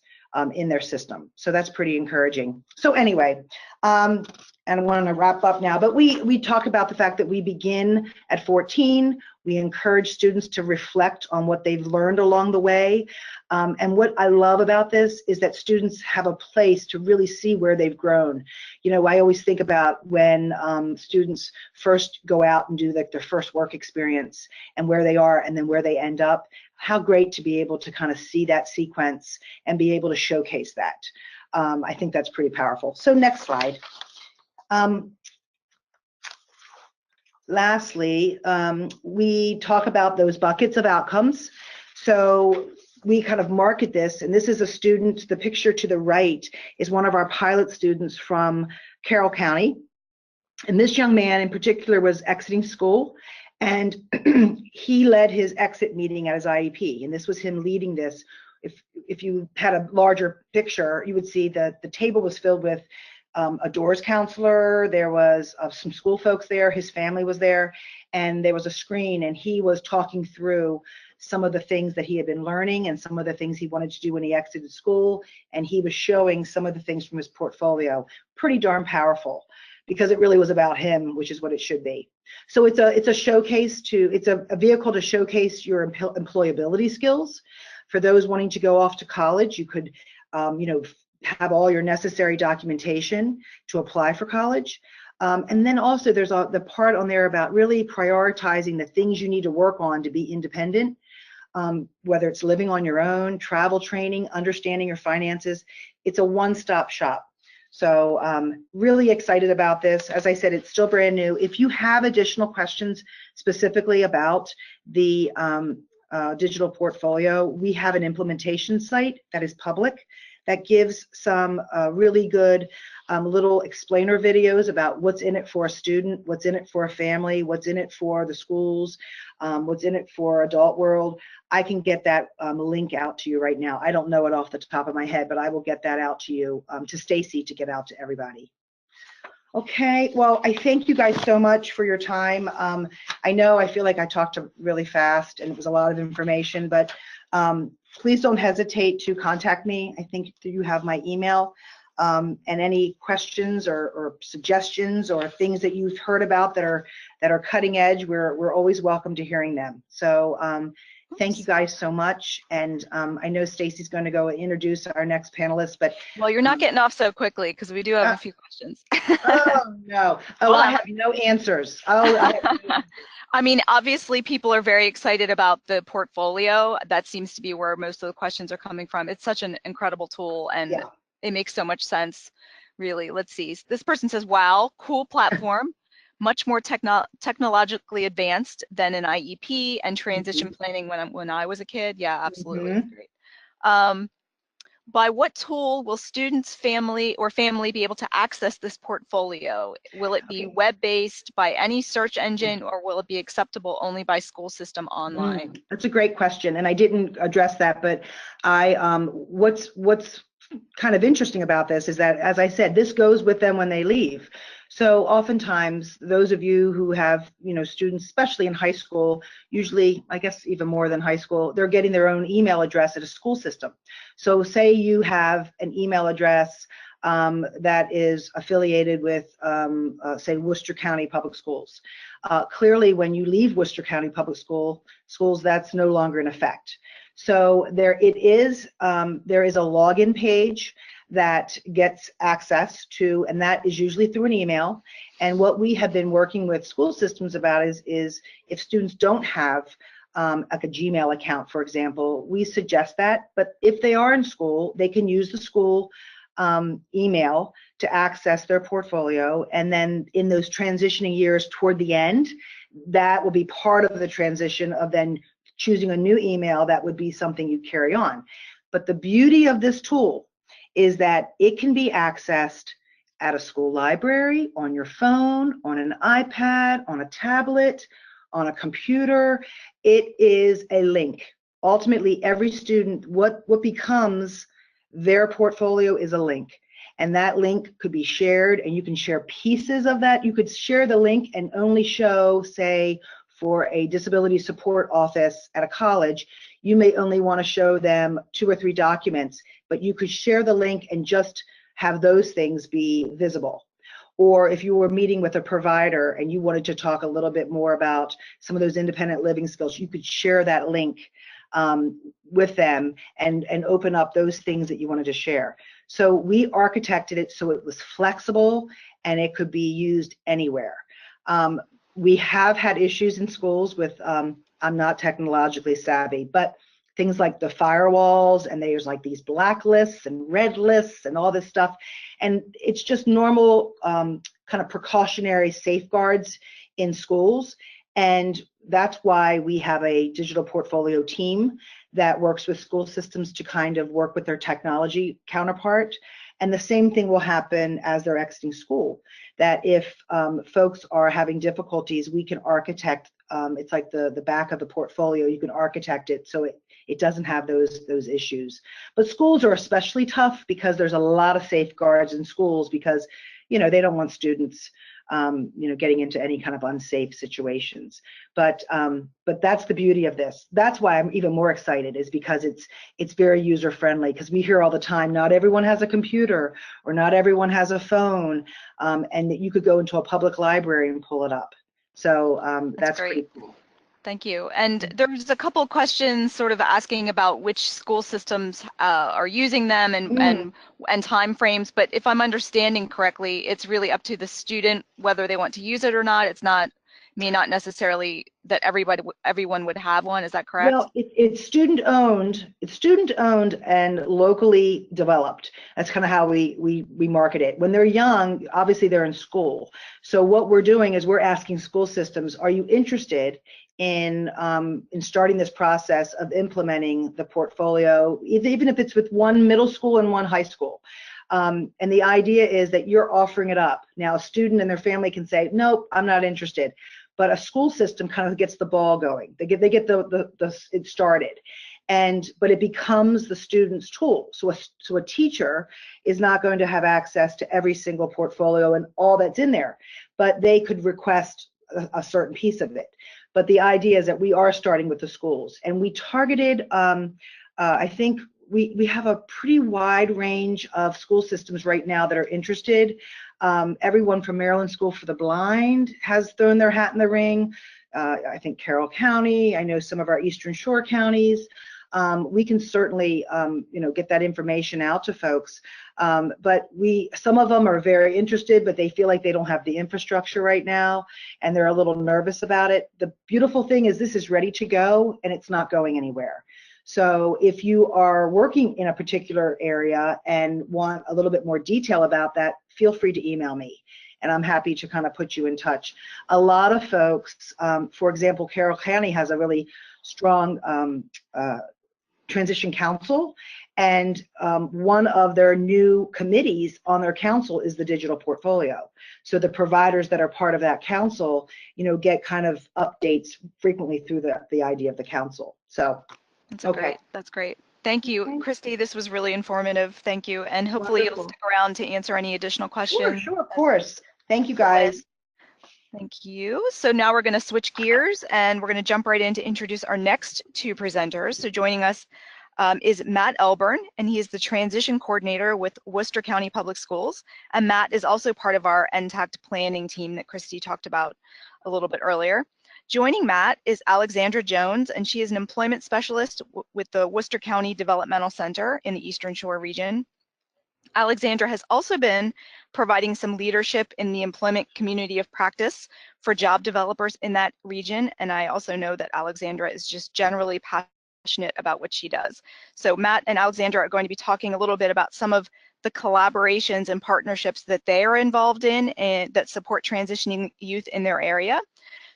in their system. So that's pretty encouraging. So anyway, and I want to wrap up now, but we talk about the fact that we begin at 14. We encourage students to reflect on what they've learned along the way. And what I love about this is that students have a place to really see where they've grown. You know, I always think about when students first go out and do like their first work experience and where they are and then where they end up. How great to be able to kind of see that sequence and be able to showcase that. I think that's pretty powerful. So next slide. Lastly, we talk about those buckets of outcomes. So we kind of market this, and this is a student, the picture to the right is one of our pilot students from Carroll County. And this young man in particular was exiting school, and he led his exit meeting at his IEP, and this was him leading this. If you had a larger picture, you would see that the table was filled with a Doors counselor, there was some school folks there, his family was there, and there was a screen, and he was talking through some of the things that he had been learning and some of the things he wanted to do when he exited school, and he was showing some of the things from his portfolio. Pretty darn powerful, because it really was about him, which is what it should be. So it's a showcase it's a vehicle to showcase your employability skills. For those wanting to go off to college, you could have all your necessary documentation to apply for college. And then also there's the part on there about really prioritizing the things you need to work on to be independent, whether it's living on your own, travel training, understanding your finances. It's a one-stop shop. So really excited about this. As I said, it's still brand new. If you have additional questions specifically about the digital portfolio, we have an implementation site that is public that gives some really good little explainer videos about what's in it for a student, what's in it for a family, what's in it for the schools, what's in it for adult world. I can get that link out to you right now. I don't know it off the top of my head, but I will get that out to you, to Stacy, to get out to everybody. Okay, well, I thank you guys so much for your time. I feel like I talked really fast and it was a lot of information, but please don't hesitate to contact me. I think you have my email, and any questions or suggestions or things that you've heard about that are cutting edge, we're always welcome to hearing them. So thank you guys so much. And I know Stacy's going to go introduce our next panelist, but well, you're not getting off so quickly because we do have a few questions. Oh no! Oh, I have no answers. Oh. I mean, obviously, people are very excited about the portfolio. That seems to be where most of the questions are coming from. It's such an incredible tool, and Yeah. It makes so much sense, really. Let's see. This person says, wow, cool platform, much more technologically advanced than an IEP and transition planning when I was a kid. Yeah, absolutely. That's great. By what tool will students, family be able to access this portfolio? Will it be web-based, by any search engine, or will it be acceptable only by school system online? That's a great question, and I didn't address that, but what's kind of interesting about this is that, as I said, this goes with them when they leave. So oftentimes, those of you who have, students, especially in high school, usually, I guess even more than high school, they're getting their own email address at a school system. So say you have an email address that is affiliated with, say, Worcester County Public Schools. Clearly, when you leave Worcester County Public Schools, that's no longer in effect. So there is a login page that gets access to, and that is usually through an email. And what we have been working with school systems about is if students don't have like a Gmail account, for example, we suggest that. But if they are in school, they can use the school email to access their portfolio. And then in those transitioning years toward the end, that will be part of the transition of then choosing a new email that would be something you carry on. But the beauty of this tool is that it can be accessed at a school library, on your phone, on an iPad, on a tablet, on a computer. It is a link. Ultimately, every student, what becomes their portfolio is a link. And that link could be shared, and you can share pieces of that. You could share the link and only show, say, for a disability support office at a college, you may only want to show them 2 or 3 documents, but you could share the link and just have those things be visible. Or if you were meeting with a provider and you wanted to talk a little bit more about some of those independent living skills, you could share that link with them and open up those things that you wanted to share. So we architected it so it was flexible and it could be used anywhere. We have had issues in schools with, I'm not technologically savvy, but things like the firewalls, and there's like these black lists and red lists and all this stuff. And it's just normal kind of precautionary safeguards in schools. And that's why we have a digital portfolio team that works with school systems to kind of work with their technology counterpart. And the same thing will happen as they're exiting school, that if folks are having difficulties, we can architect, it's like the back of the portfolio, you can architect it so it doesn't have those issues. But schools are especially tough because there's a lot of safeguards in schools because, they don't want students getting into any kind of unsafe situations. But that's the beauty of this. That's why I'm even more excited, is because it's very user friendly, because we hear all the time, not everyone has a computer or not everyone has a phone, and that you could go into a public library and pull it up. So that's great. pretty cool. Thank you. And there's a couple questions sort of asking about which school systems are using them and time frames. But if I'm understanding correctly, it's really up to the student whether they want to use it or not. It's not necessarily that everyone would have one. Is that correct? Well, it's student owned. It's student owned and locally developed. That's kind of how we market it. When they're young, obviously they're in school. So what we're doing is we're asking school systems, are you interested in starting this process of implementing the portfolio, even if it's with one middle school and one high school? And the idea is that you're offering it up. Now, a student and their family can say, nope, I'm not interested. But a school system kind of gets the ball going. They get it started, but it becomes the student's tool. So a teacher is not going to have access to every single portfolio and all that's in there, but they could request a certain piece of it. But the idea is that we are starting with the schools, and we targeted. I think we have a pretty wide range of school systems right now that are interested. Everyone from Maryland School for the Blind has thrown their hat in the ring. I think Carroll County, I know some of our Eastern Shore counties. We can certainly, get that information out to folks. But some of them are very interested, but they feel like they don't have the infrastructure right now, and they're a little nervous about it. The beautiful thing is this is ready to go, and it's not going anywhere. So if you are working in a particular area and want a little bit more detail about that, feel free to email me, and I'm happy to kind of put you in touch. A lot of folks, for example, Carroll County has a really strong transition council, and one of their new committees on their council is the digital portfolio. So the providers that are part of that council, get kind of updates frequently through the idea of the council. So. That's great. That's great. Thank you, Okay. Christy. This was really informative. Thank you. And hopefully Wonderful. you'll stick around to answer any additional questions. Sure, of course. Thank you, guys. Thank you. So now we're going to switch gears, and we're going to jump right in to introduce our next two presenters. So joining us is Matt Elburn, and he is the transition coordinator with Worcester County Public Schools. And Matt is also part of our Ntact planning team that Christy talked about a little bit earlier. Joining Matt is Alexandra Jones, and she is an employment specialist with the Worcester County Developmental Center in the Eastern Shore region. Alexandra has also been providing some leadership in the employment community of practice for job developers in that region, and I also know that Alexandra is just generally passionate about what she does. So Matt and Alexandra are going to be talking a little bit about some of the collaborations and partnerships that they are involved in and that support transitioning youth in their area.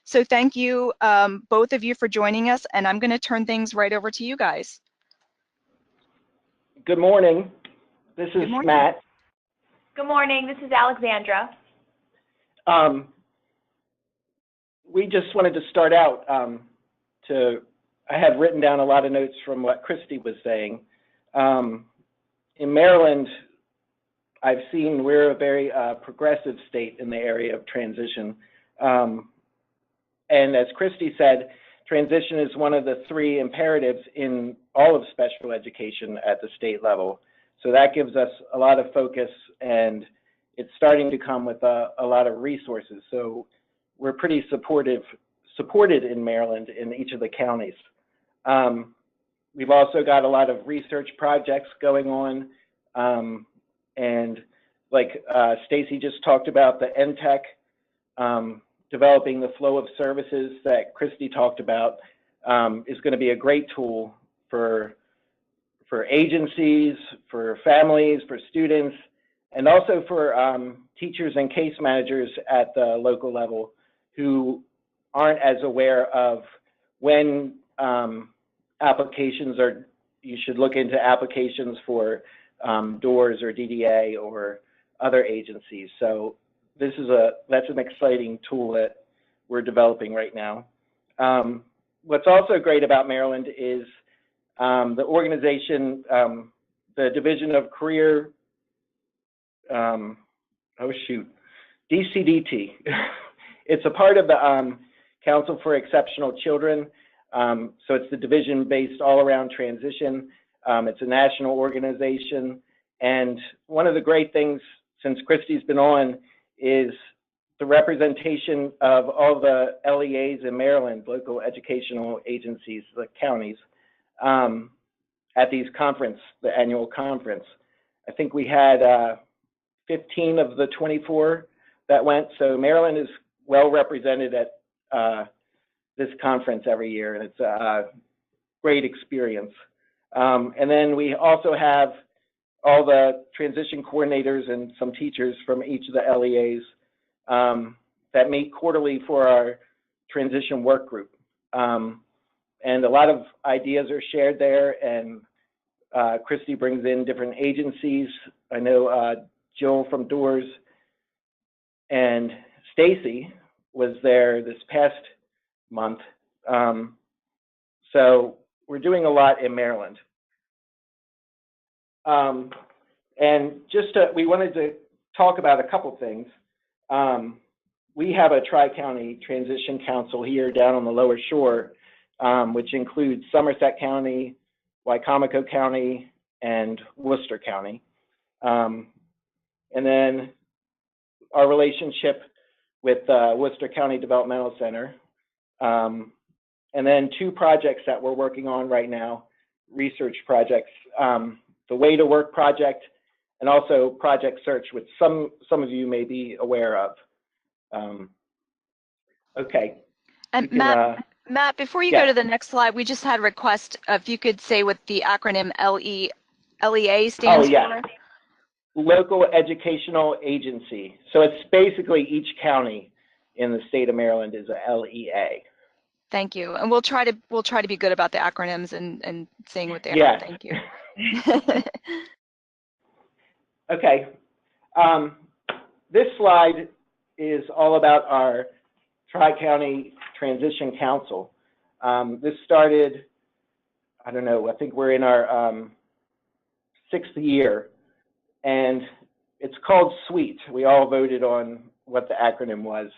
So thank you, both of you, for joining us, and I'm going to turn things right over to you guys. Good morning. This is Matt. Good morning. This is Alexandra. We just wanted to start out I had written down a lot of notes from what Christy was saying. In Maryland, I've seen we're a very progressive state in the area of transition. And as Christy said, transition is one of the three imperatives in all of special education at the state level. So that gives us a lot of focus, and it's starting to come with a lot of resources. So we're pretty supported in Maryland in each of the counties. We've also got a lot of research projects going on. And like Stacy just talked about, the Ntact, developing the flow of services that Christy talked about is going to be a great tool for agencies, for families, for students, and also for teachers and case managers at the local level who aren't as aware of when you should look into applications for DOORS or DDA or other agencies. So that's an exciting tool that we're developing right now. What's also great about Maryland is the organization, the Division of Career, DCDT. It's a part of the Council for Exceptional Children. So it's the division based all around transition. It's a national organization. And one of the great things since Christy's been on is the representation of all the LEAs in Maryland, local educational agencies, the counties, at these the annual conference. I think we had 15 of the 24 that went. So Maryland is well represented at this conference every year, and it's a great experience. And then we also have all the transition coordinators and some teachers from each of the LEAs that meet quarterly for our transition work group. And a lot of ideas are shared there, and Christy brings in different agencies. I know Jill from Doors and Stacy was there this past month. So we're doing a lot in Maryland. And just we wanted to talk about a couple things. We have a Tri-County Transition Council here down on the Lower Shore, which includes Somerset County, Wycomico County, and Worcester County. And then our relationship with Worcester County Developmental Center. And then two projects that we're working on right now, research projects, the Way to Work project, and also Project Search, which some of you may be aware of. Okay. And Matt, before you go to the next slide, we just had a request if you could say what the acronym LEA stands for. Local Educational Agency. So it's basically each county in the state of Maryland is a LEA. Thank you. And we'll try to be good about the acronyms and saying what they are. Thank you. Okay. This slide is all about our Tri-County Transition Council. This started, I don't know, I think we're in our 6th year, and it's called SWEET. We all voted on what the acronym was.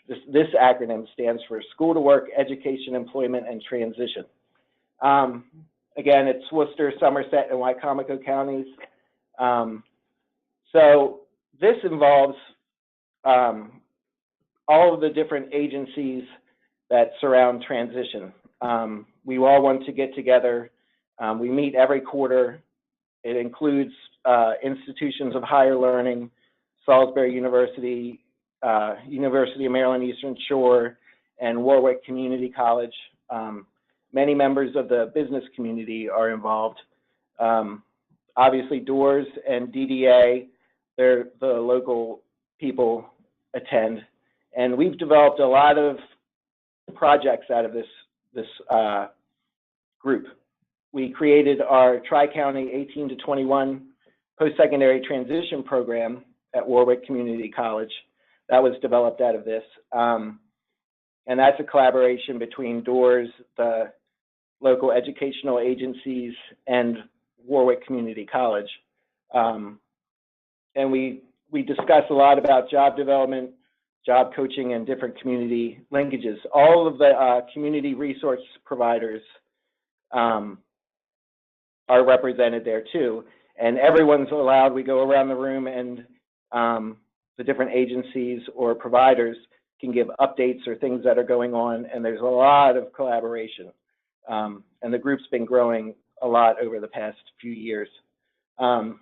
This acronym stands for School to Work, Education, Employment, and Transition. Again, it's Worcester, Somerset, and Wycomico counties. So this involves all of the different agencies that surround transition. We all want to get together. We meet every quarter. It includes institutions of higher learning, Salisbury University, University of Maryland Eastern Shore, and Warwick Community College. Many members of the business community are involved. Obviously, Doors and DDA, the local people attend. And we've developed a lot of projects out of this group. We created our Tri-County 18 to 21 post-secondary transition program at Warwick Community College. That was developed out of this. And that's a collaboration between Doors, the local educational agencies, and Warwick Community College. And we discuss a lot about job development, job coaching, and different community linkages. All of the community resource providers are represented there too. And everyone's allowed, we go around the room and the different agencies or providers can give updates or things that are going on, and there's a lot of collaboration. And the group's been growing a lot over the past few years. And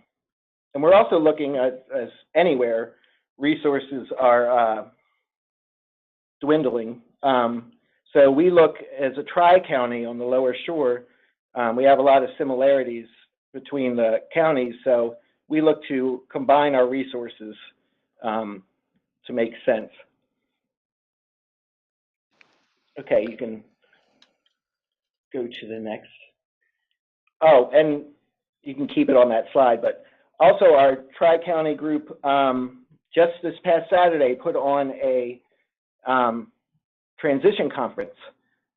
we're also looking at, as anywhere, resources are dwindling. So we look as a tri-county on the Lower Shore. We have a lot of similarities between the counties, so we look to combine our resources to make sense. Okay, you can go to the next. Oh, and you can keep it on that slide, but also our Tri-County group just this past Saturday put on a transition conference.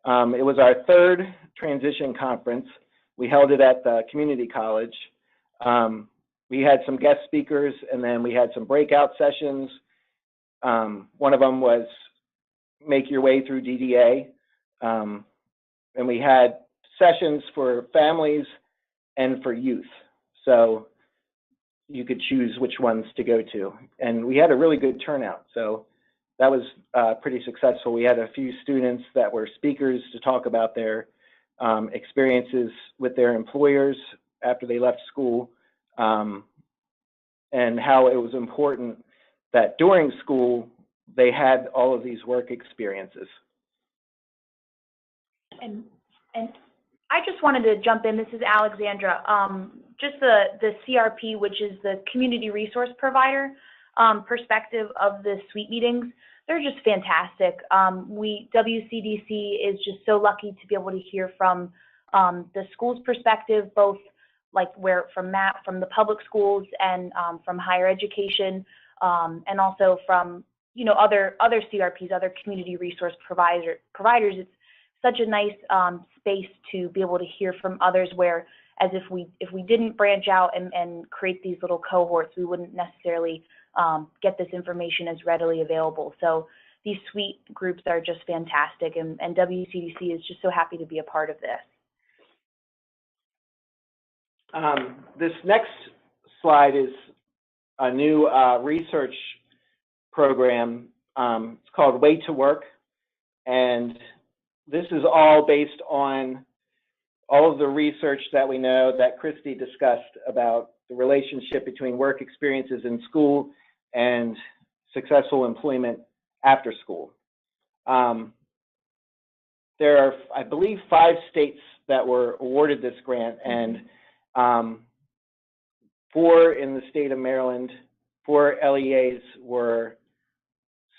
It was our 3rd transition conference. We held it at the community college. We had some guest speakers, and then we had some breakout sessions. One of them was make your way through DDA. And we had sessions for families and for youth. So you could choose which ones to go to. And we had a really good turnout. So that was pretty successful. We had a few students that were speakers to talk about their experiences with their employers after they left school, and how it was important that during school they had all of these work experiences. And I just wanted to jump in. This is Alexandra. Just the CRP, which is the community resource provider perspective of the suite meetings, they're just fantastic. WCDC is just so lucky to be able to hear from the school's perspective, both like from the public schools and from higher education, and also from other CRPs, other community resource providers. It's such a nice space to be able to hear from others, where as if we didn't branch out and create these little cohorts, we wouldn't necessarily get this information as readily available. So these suite groups are just fantastic, and WCDC is just so happy to be a part of this. This next slide is a new research program. It's called Way to Work, and this is all based on all of the research that we know that Christy discussed about the relationship between work experiences in school and successful employment after school. There are, I believe, 5 states that were awarded this grant, and 4 in the state of Maryland, 4 LEAs were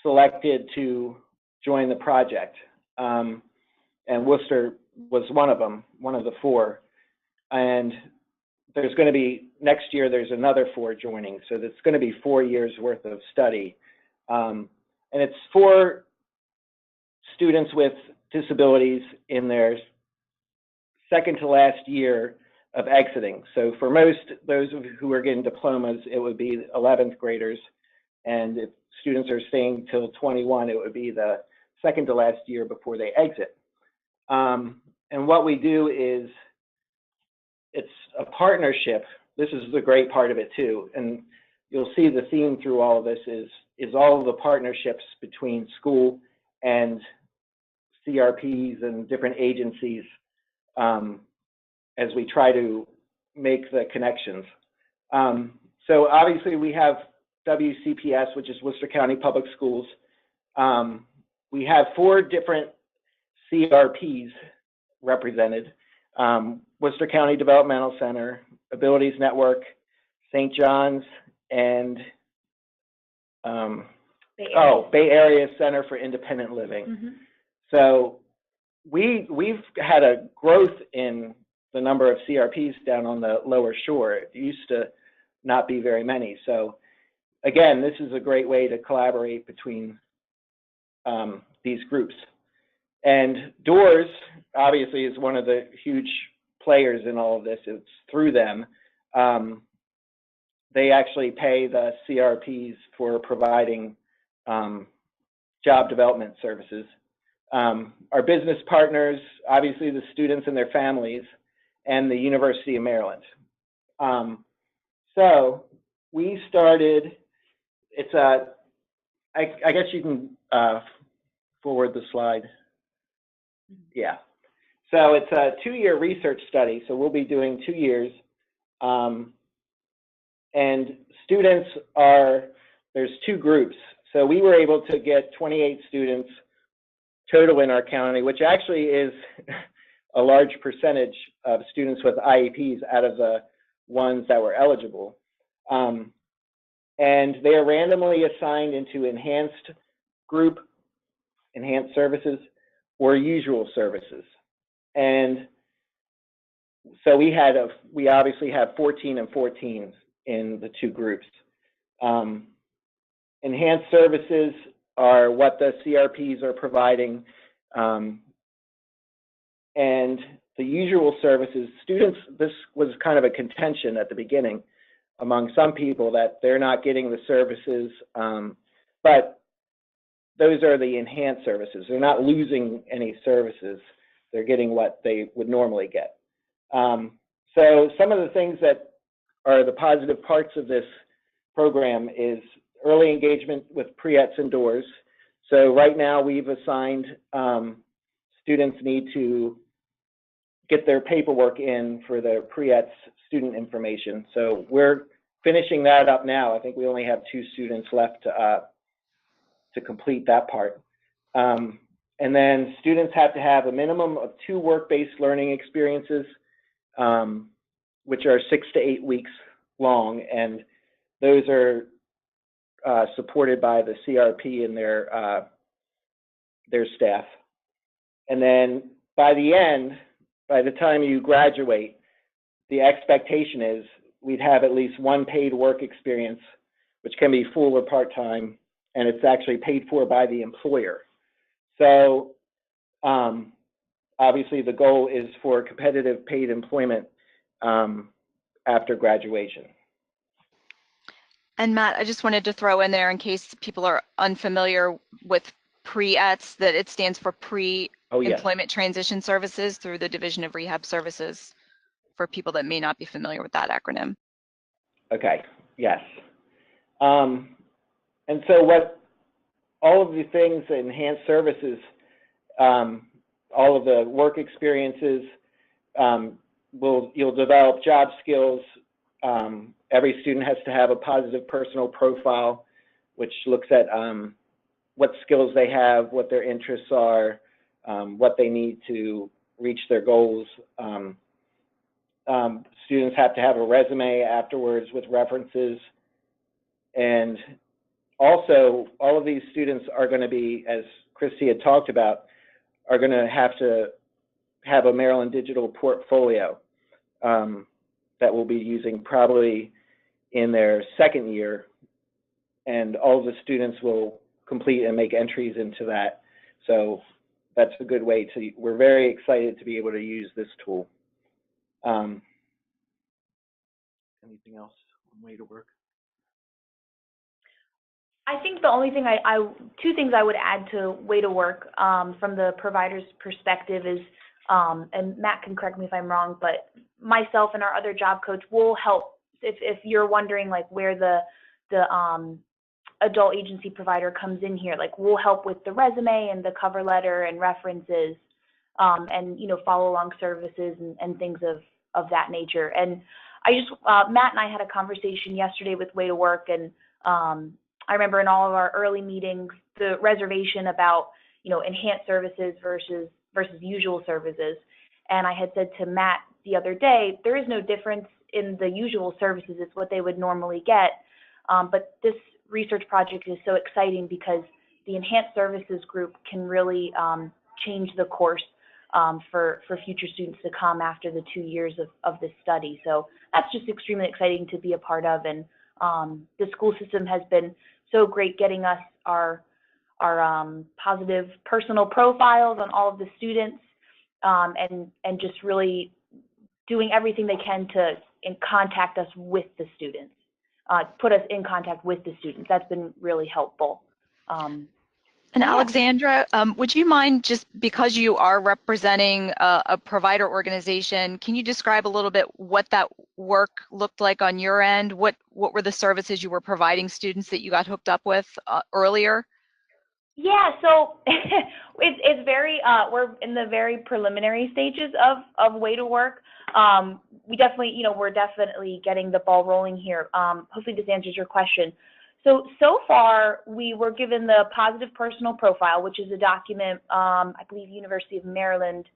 selected to join the project. And Worcester was one of them, one of the 4. And there's going to be, next year, there's another 4 joining. So it's going to be 4 years worth of study. And it's for students with disabilities in their second to last year of exiting. So for most, those who are getting diplomas, it would be 11th graders. And if students are staying till 21, it would be the second to last year before they exit. And what we do is, it's a partnership. This is the great part of it too. And you'll see the theme through all of this is all of the partnerships between school and CRPs and different agencies, as we try to make the connections. So obviously we have WCPS, which is Worcester County Public Schools. We have 4 different CRPs represented: Worcester County Developmental Center, Abilities Network, St. John's, and Bay Area Center for Independent Living. Mm-hmm. So we've had a growth in the number of CRPs down on the lower shore. It used to not be very many. So again, this is a great way to collaborate between these groups. And DOORS obviously is one of the huge players in all of this. It's through them. They actually pay the CRPs for providing job development services. Our business partners, obviously the students and their families, and the University of Maryland. So we started, it's a, I guess you can forward the slide. Yeah. So it's a 2-year research study. So we'll be doing 2 years. And students are, there's 2 groups. So we were able to get 28 students total in our county, which actually is a large percentage of students with IEPs out of the ones that were eligible. And they are randomly assigned into enhanced group, enhanced services, or usual services. And so we obviously have 14 and 14 in the 2 groups. Enhanced services are what the CRPs are providing. And the usual services, students, this was kind of a contention at the beginning among some people that they're not getting the services. But those are the enhanced services. They're not losing any services. They're getting what they would normally get. So some of the things that are the positive parts of this program is early engagement with pre-ETs indoors. So right now we've assigned students need to get their paperwork in for their pre-ETs student information. So we're finishing that up now. I think we only have 2 students left to complete that part. And then students have to have a minimum of 2 work-based learning experiences, which are 6 to 8 weeks long, and those are supported by the CRP and their staff. And then by the time you graduate, the expectation is we'd have at least 1 paid work experience, which can be full or part-time, and it's actually paid for by the employer. So obviously the goal is for competitive paid employment after graduation. And Matt, I just wanted to throw in there, in case people are unfamiliar with pre-ETS, that it stands for Pre-Employment Transition Services through the Division of Rehab Services, for people that may not be familiar with that acronym. Okay, yes. And so what all of the things, the enhanced services, all of the work experiences, you'll develop job skills. Every student has to have a positive personal profile, which looks at what skills they have, what their interests are, what they need to reach their goals. Students have to have a resume afterwards with references. And also, all of these students are going to be, as Christy had talked about, are going to have a Maryland digital portfolio that we'll be using probably in their 2nd year, and all of the students will complete and make entries into that. So that's a good way to, we're very excited to be able to use this tool. Anything else on way to work? I think the only thing 2 things I would add to way to work from the provider's perspective is, and Matt can correct me if I'm wrong, but myself and our other job coach will help if you're wondering like where the adult agency provider comes in here. Like, we'll help with the resume and the cover letter and references, and follow along services and things of that nature. And I just Matt and I had a conversation yesterday with Way to Work, and I remember in all of our early meetings the reservation about enhanced services versus usual services. And I had said to Matt the other day, there is no difference in the usual services. It's what they would normally get. But this research project is so exciting because the enhanced services group can really change the course for future students to come after the 2 years of this study. So that's just extremely exciting to be a part of. And the school system has been so great getting us our positive personal profiles on all of the students, and just really doing everything they can to contact us with the students, put us in contact with the students. That's been really helpful. And Alexandra, would you mind, just because you are representing a provider organization, can you describe a little bit what that work looked like on your end? What were the services you were providing students that you got hooked up with earlier? Yeah, so it's very, we're in the very preliminary stages of Way to Work. We definitely, we're definitely getting the ball rolling here. Hopefully this answers your question. So far, we were given the positive personal profile, which is a document, I believe University of Maryland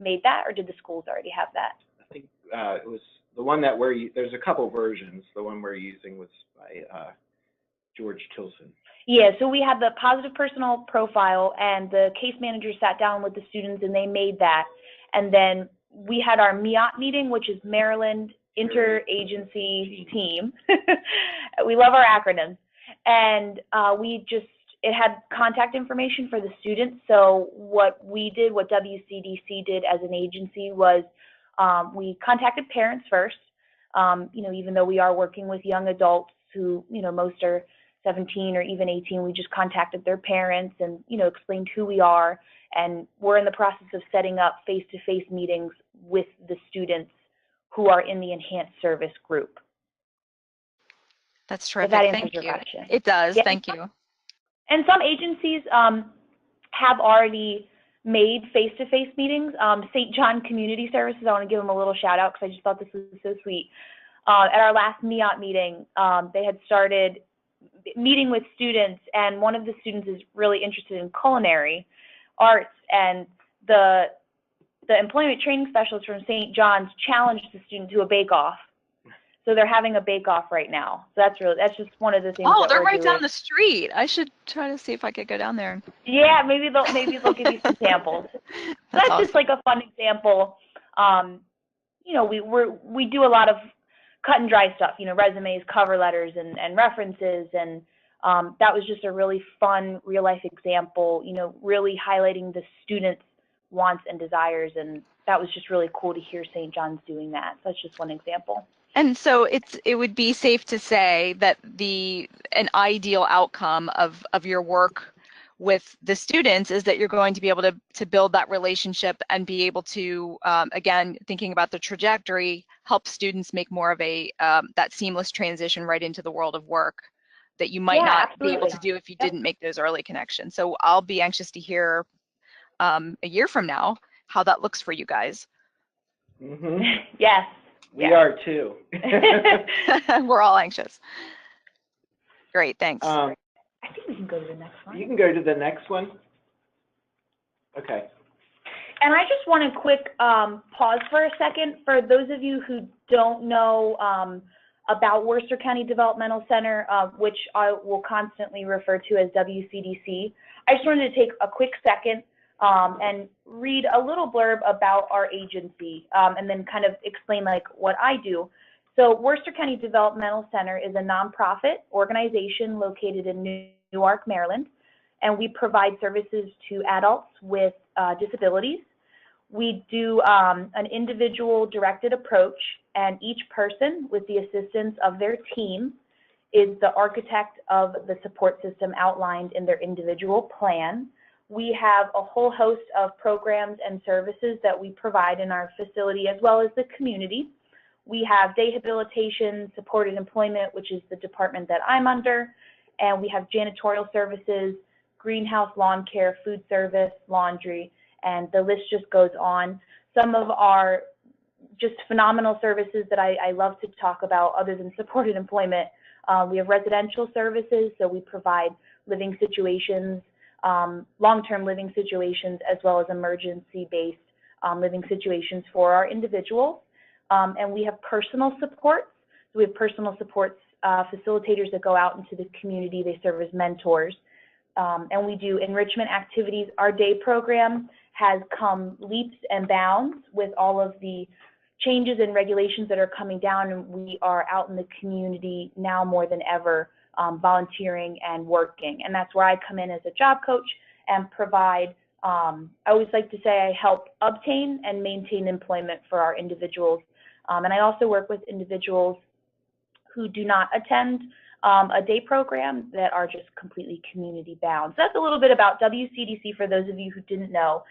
made that, or did the schools already have that? I think it was the one that there's a couple versions. The one we're using was by George Tilson. Yeah, so we had the positive personal profile, and the case manager sat down with the students and they made that. And then we had our MEOT meeting, which is Maryland Interagency Team. We love our acronyms. And it had contact information for the students. So what we did, what WCDC did as an agency was we contacted parents first, even though we are working with young adults who, most are 17 or even 18, we just contacted their parents and, you know, explained who we are. And we're in the process of setting up face-to-face meetings with the students who are in the enhanced service group. That's terrific. If that answers Thank your you. question. It does. Yeah. Thank you. And some agencies have already made face-to-face meetings. St. John Community Services, I want to give them a little shout out because I just thought this was so sweet. At our last MEOT meeting, they had started meeting with students, and one of the students is really interested in culinary arts, and the employment training specialist from St. John's challenged the student to a bake-off. So they're having a bake-off right now. So that's just one of the things. Oh, that they're we're right doing. down the street. I should try to see if I could go down there. Yeah, maybe they'll give you some samples. That's awesome. just like a fun example. You know, we do a lot of cut and dry stuff. You know, resumes, cover letters, and references, and that was just a really fun real life example. You know, really highlighting the students' wants and desires, and that was just really cool to hear St. John's doing that. So that's just one example. And so it would be safe to say that an ideal outcome of your work with the students is that you're going to be able to build that relationship and be able to, again, thinking about the trajectory, help students make more of that seamless transition right into the world of work that you might not be able to do if you didn't make those early connections. So I'll be anxious to hear a year from now how that looks for you guys. Mm-hmm. Yes. We are too. We're all anxious. Great, thanks. I think we can go to the next one. You can go to the next one. Okay. And I just want to quick pause for a second. For those of you who don't know about Worcester County Developmental Center, which I will constantly refer to as WCDC, I just wanted to take a quick second and read a little blurb about our agency, and then kind of explain like what I do. So Worcester County Developmental Center is a nonprofit organization located in Newark, Maryland, and we provide services to adults with disabilities. We do an individual directed approach, and each person, with the assistance of their team, is the architect of the support system outlined in their individual plan. We have a whole host of programs and services that we provide in our facility as well as the community. We have day habilitation, supported employment, which is the department that I'm under, and we have janitorial services, greenhouse lawn care, food service, laundry, and the list just goes on. Some of our just phenomenal services that I love to talk about other than supported employment, we have residential services, so we provide living situations, long-term living situations, as well as emergency-based living situations for our individuals. And we have personal supports. So we have personal supports facilitators that go out into the community. They serve as mentors. And we do enrichment activities. Our day program has come leaps and bounds with all of the changes and regulations that are coming down, and we are out in the community now more than ever, volunteering and working. And that's where I come in as a job coach and provide, I always like to say I help obtain and maintain employment for our individuals. And I also work with individuals who do not attend a day program that are just completely community bound. So that's a little bit about WCDC for those of you who didn't know.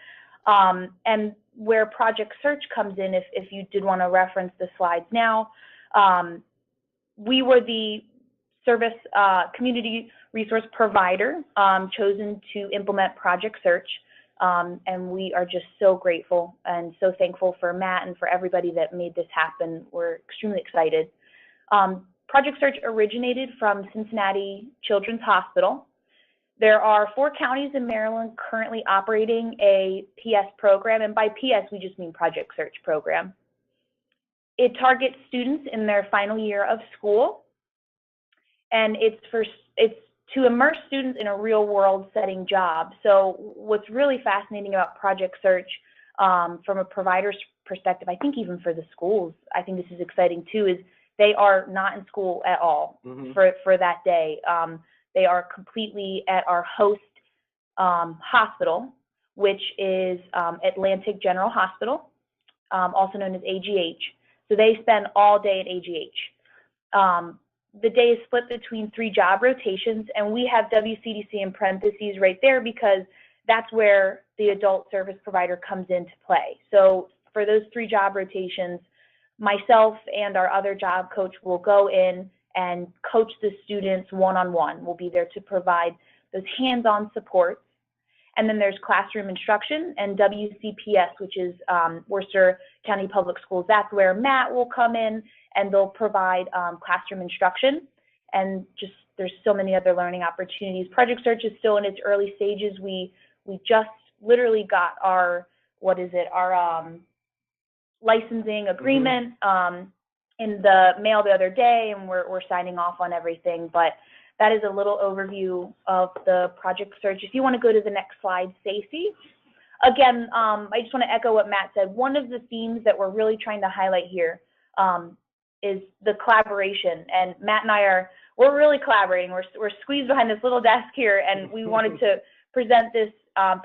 And where Project Search comes in, if you did want to reference the slides now, we were the service community resource provider chosen to implement Project Search. And we are just so grateful and so thankful for Matt and for everybody that made this happen. We're extremely excited. Project Search originated from Cincinnati Children's Hospital. There are 4 counties in Maryland currently operating a PS program, and by PS we just mean Project Search program. It targets students in their final year of school, and it's to immerse students in a real-world setting job. So what's really fascinating about Project Search from a provider's perspective, I think even for the schools, I think this is exciting too, is they are not in school at all for that day. They are completely at our host hospital, which is Atlantic General Hospital, also known as AGH. So they spend all day at AGH. the day is split between 3 job rotations, and we have WCDC in parentheses right there because that's where the adult service provider comes into play. So for those 3 job rotations, myself and our other job coach will go in and coach the students one-on-one. We'll be there to provide those hands-on supports. And then there's classroom instruction and WCPS, which is Worcester County Public Schools. That's where Matt will come in and they'll provide classroom instruction. And just there's so many other learning opportunities. Project Search is still in its early stages. We just literally got our, our licensing agreement in the mail the other day, and we're signing off on everything. But that is a little overview of the Project Search. If you want to go to the next slide, Stacy. Again, I just want to echo what Matt said. One of the themes that we're really trying to highlight here is the collaboration. And Matt and we're really collaborating. We're squeezed behind this little desk here, and we wanted to present this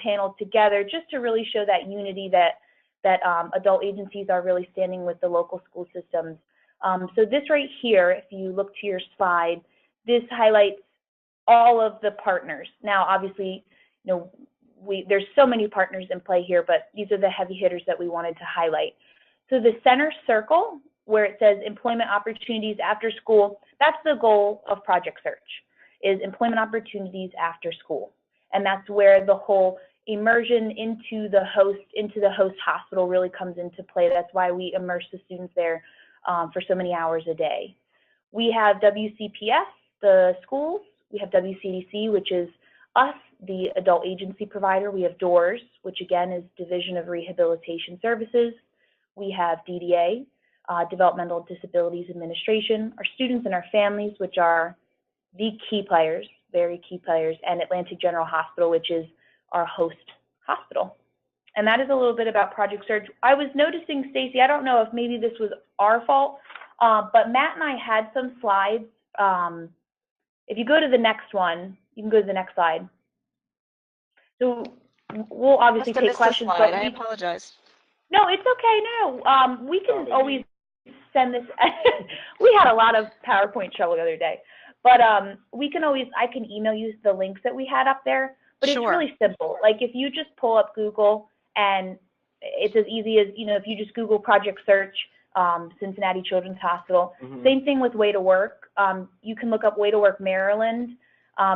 panel together just to really show that unity that adult agencies are really standing with the local school systems. So this right here, if you look to your slide, this highlights all of the partners. Now, obviously, there's so many partners in play here, but these are the heavy hitters that we wanted to highlight. So the center circle, where it says employment opportunities after school, that's the goal of Project Search, is employment opportunities after school. And that's where the whole immersion into the host hospital really comes into play. That's why we immerse the students there for so many hours a day. We have WCPS, the schools. We have WCDC, which is us, the adult agency provider. We have DOORS, which again is Division of Rehabilitation Services. We have DDA, Developmental Disabilities Administration, our students and our families, which are the key players, very key players, and Atlantic General Hospital, which is our host hospital. And that is a little bit about Project Search. I was noticing, Stacy, I don't know if maybe this was our fault, but Matt and I had some slides. If you go to the next one, you can go to the next slide. So we'll obviously take questions. But I apologize. No, it's okay. No, we can always send this. We had a lot of PowerPoint trouble the other day, but we can always, I can email you the links that we had up there. But it's really simple. Like if you just pull up Google, and it's as easy as, if you just Google Project Search, Cincinnati Children's Hospital. Same thing with Way to Work. You can look up Way to Work Maryland,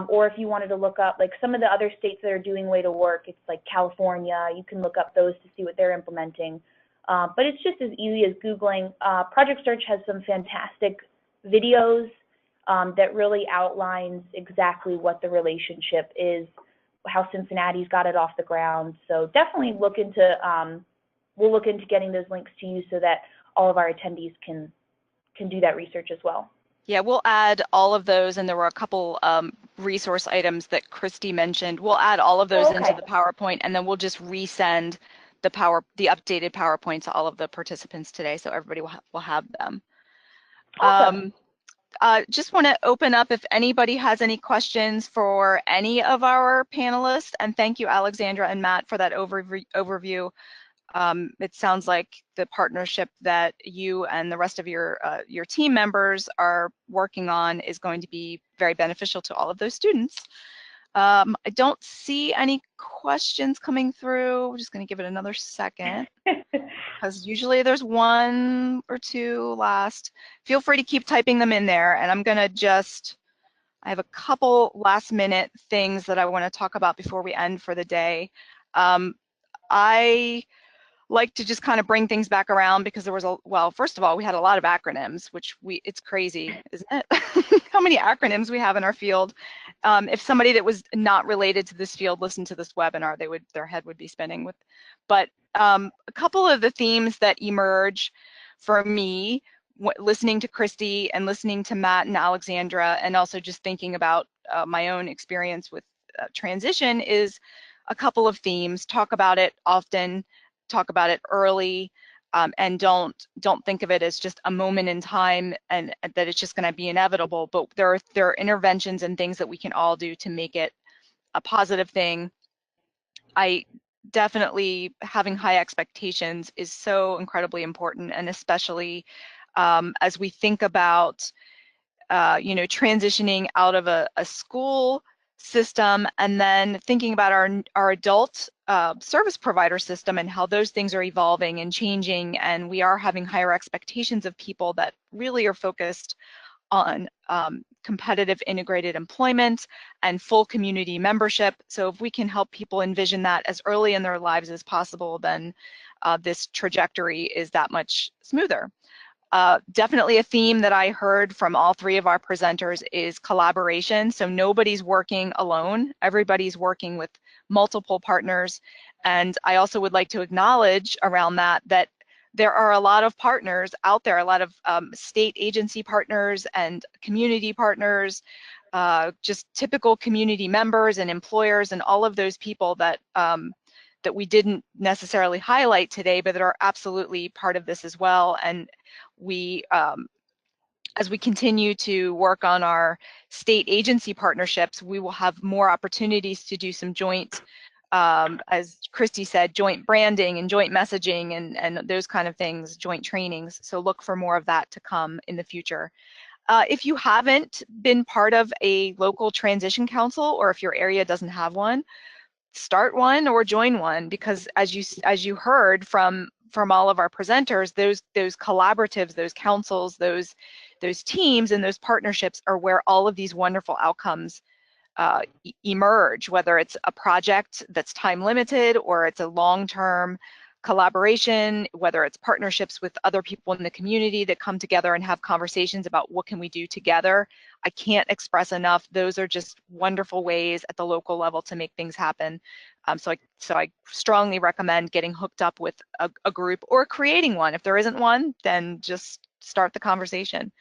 or if you wanted to look up like some of the other states that are doing Way to Work, it's like California. You can look up those to see what they're implementing. But it's just as easy as Googling. Project Search has some fantastic videos that really outlines exactly what the relationship is, how Cincinnati's got it off the ground. So definitely look into, we'll look into getting those links to you so that all of our attendees can do that research as well. Yeah, we'll add all of those, and there were a couple resource items that Christy mentioned. We'll add all of those into the PowerPoint, and then we'll just resend the updated PowerPoint to all of the participants today, so everybody will have them. Awesome. Just want to open up if anybody has any questions for any of our panelists, and thank you, Alexandra and Matt, for that overview. It sounds like the partnership that you and the rest of your team members are working on is going to be very beneficial to all of those students. I don't see any questions coming through. We're just going to give it another second because usually there's one or two last. Feel free to keep typing them in there, and I'm going to I have a couple last minute things that I want to talk about before we end for the day. I like to just kind of bring things back around because there was well, first of all, we had a lot of acronyms, which it's crazy, isn't it? How many acronyms we have in our field. If somebody that was not related to this field listened to this webinar, their head would be spinning with. But a couple of the themes that emerge for me, listening to Christy and listening to Matt and Alexandra, and also just thinking about my own experience with transition, is a couple of themes. Talk about it often, talk about it early, and don't think of it as just a moment in time and that it's just going to be inevitable. But there are interventions and things that we can all do to make it a positive thing. I definitely, having high expectations is so incredibly important, and especially as we think about transitioning out of a school system, and then thinking about our adult service provider system and how those things are evolving and changing, and we are having higher expectations of people that really are focused on competitive integrated employment and full community membership. So if we can help people envision that as early in their lives as possible, then this trajectory is that much smoother. Definitely a theme that I heard from all three of our presenters is collaboration. So nobody's working alone, everybody's working with multiple partners. And I also would like to acknowledge around that there are a lot of partners out there, a lot of state agency partners and community partners, just typical community members and employers and all of those people that that we didn't necessarily highlight today, but that are absolutely part of this as well. And we, as we continue to work on our state agency partnerships, we will have more opportunities to do some joint, as Christy said, joint branding and joint messaging and those kind of things, joint trainings. So look for more of that to come in the future. If you haven't been part of a local transition council, or if your area doesn't have one, start one or join one, because as you heard from all of our presenters, those collaboratives, those councils, those teams and those partnerships are where all of these wonderful outcomes emerge, whether it's a project that's time limited or it's a long-term collaboration, whether it's partnerships with other people in the community that come together and have conversations about what can we do together. I can't express enough. Those are just wonderful ways at the local level to make things happen. So I strongly recommend getting hooked up with a group or creating one. If there isn't one, then just start the conversation.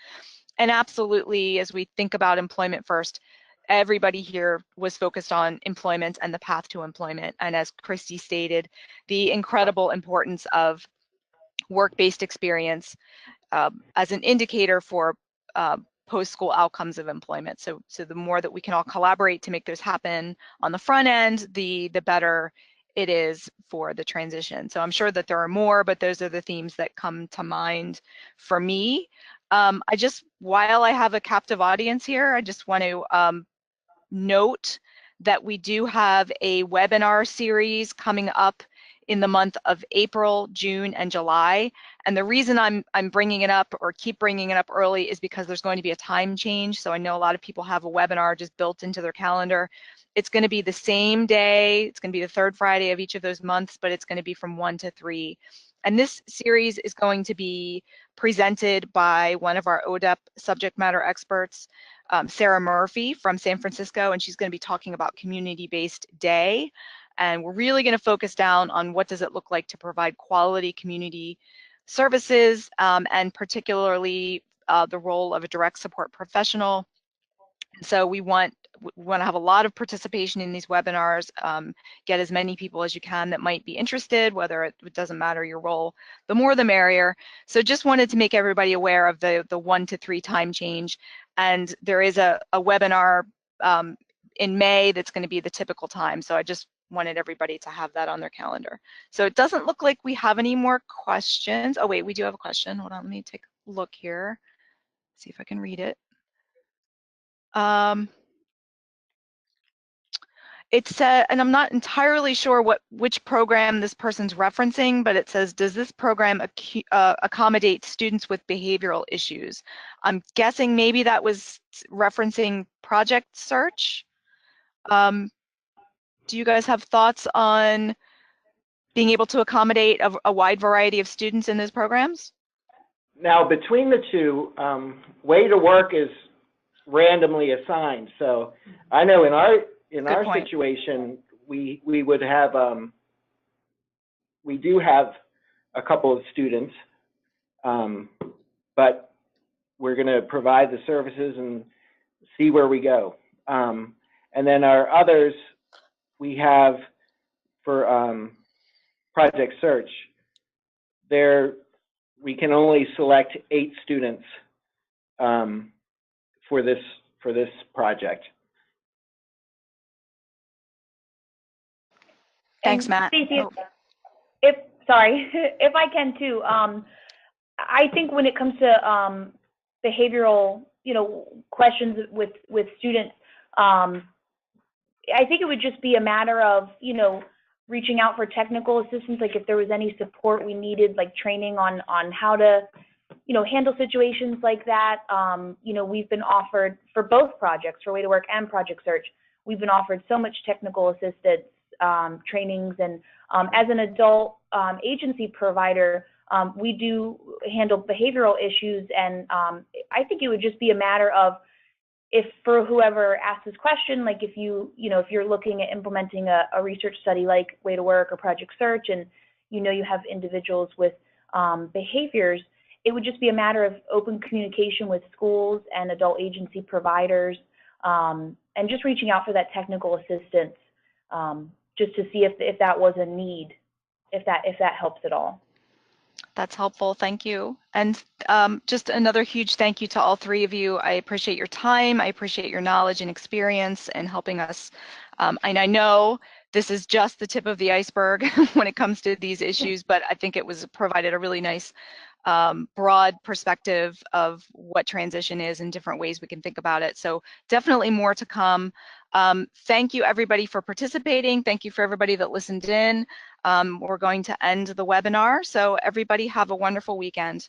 And absolutely, as we think about employment first, everybody here was focused on employment and the path to employment. And as Christy stated, the incredible importance of work-based experience as an indicator for post-school outcomes of employment. So the more that we can all collaborate to make those happen on the front end, the better it is for the transition. So I'm sure that there are more, but those are the themes that come to mind for me. While I have a captive audience here, I just want to note that we do have a webinar series coming up in the month of April, June, and July. And the reason I'm bringing it up or keep bringing it up early is because there's going to be a time change. So I know a lot of people have a webinar just built into their calendar. It's going to be the same day. It's going to be the third Friday of each of those months, but it's going to be from 1 to 3. And this series is going to be presented by one of our ODEP subject matter experts, Sarah Murphy from San Francisco, and she's going to be talking about community-based day. And we're really going to focus down on what does it look like to provide quality community services, and particularly the role of a direct support professional. And so we want to have a lot of participation in these webinars, get as many people as you can that might be interested, whether it doesn't matter your role, the more the merrier. So just wanted to make everybody aware of the 1 to 3 time change. And there is a webinar in May that's going to be the typical time. So I just wanted everybody to have that on their calendar. So it doesn't look like we have any more questions. Oh wait, we do have a question. Hold on, let me take a look here. See if I can read it. It said, and I'm not entirely sure which program this person's referencing, but it says, does this program accommodate students with behavioral issues? I'm guessing maybe that was referencing Project Search. Do you guys have thoughts on being able to accommodate a wide variety of students in those programs? Now, between the two, Way to Work is randomly assigned. So I know in our situation, we would have, we do have a couple of students, but we're going to provide the services and see where we go. And then our others, we have for Project Search, we can only select 8 students for this project. Thanks, Matt. Stacey, sorry, if I can too, I think when it comes to behavioral questions with students. I think it would just be a matter of, reaching out for technical assistance, like if there was any support we needed, like training on how to, handle situations like that. We've been offered for both projects, for Way to Work and Project Search, we've been offered so much technical assistance trainings. And as an adult agency provider, we do handle behavioral issues. And I think it would just be a matter of, if for whoever asks this question, like if if you're looking at implementing a research study like Way to Work or Project Search, and you have individuals with behaviors, it would just be a matter of open communication with schools and adult agency providers, and just reaching out for that technical assistance, just to see if that was a need, if that helps at all. That's helpful. Thank you. And just another huge thank you to all three of you. I appreciate your time. I appreciate your knowledge and experience in helping us. And I know this is just the tip of the iceberg when it comes to these issues, but I think it was provided a really nice broad perspective of what transition is and different ways we can think about it. So definitely more to come. Thank you everybody for participating. Thank you for everybody that listened in. We're going to end the webinar. So everybody have a wonderful weekend.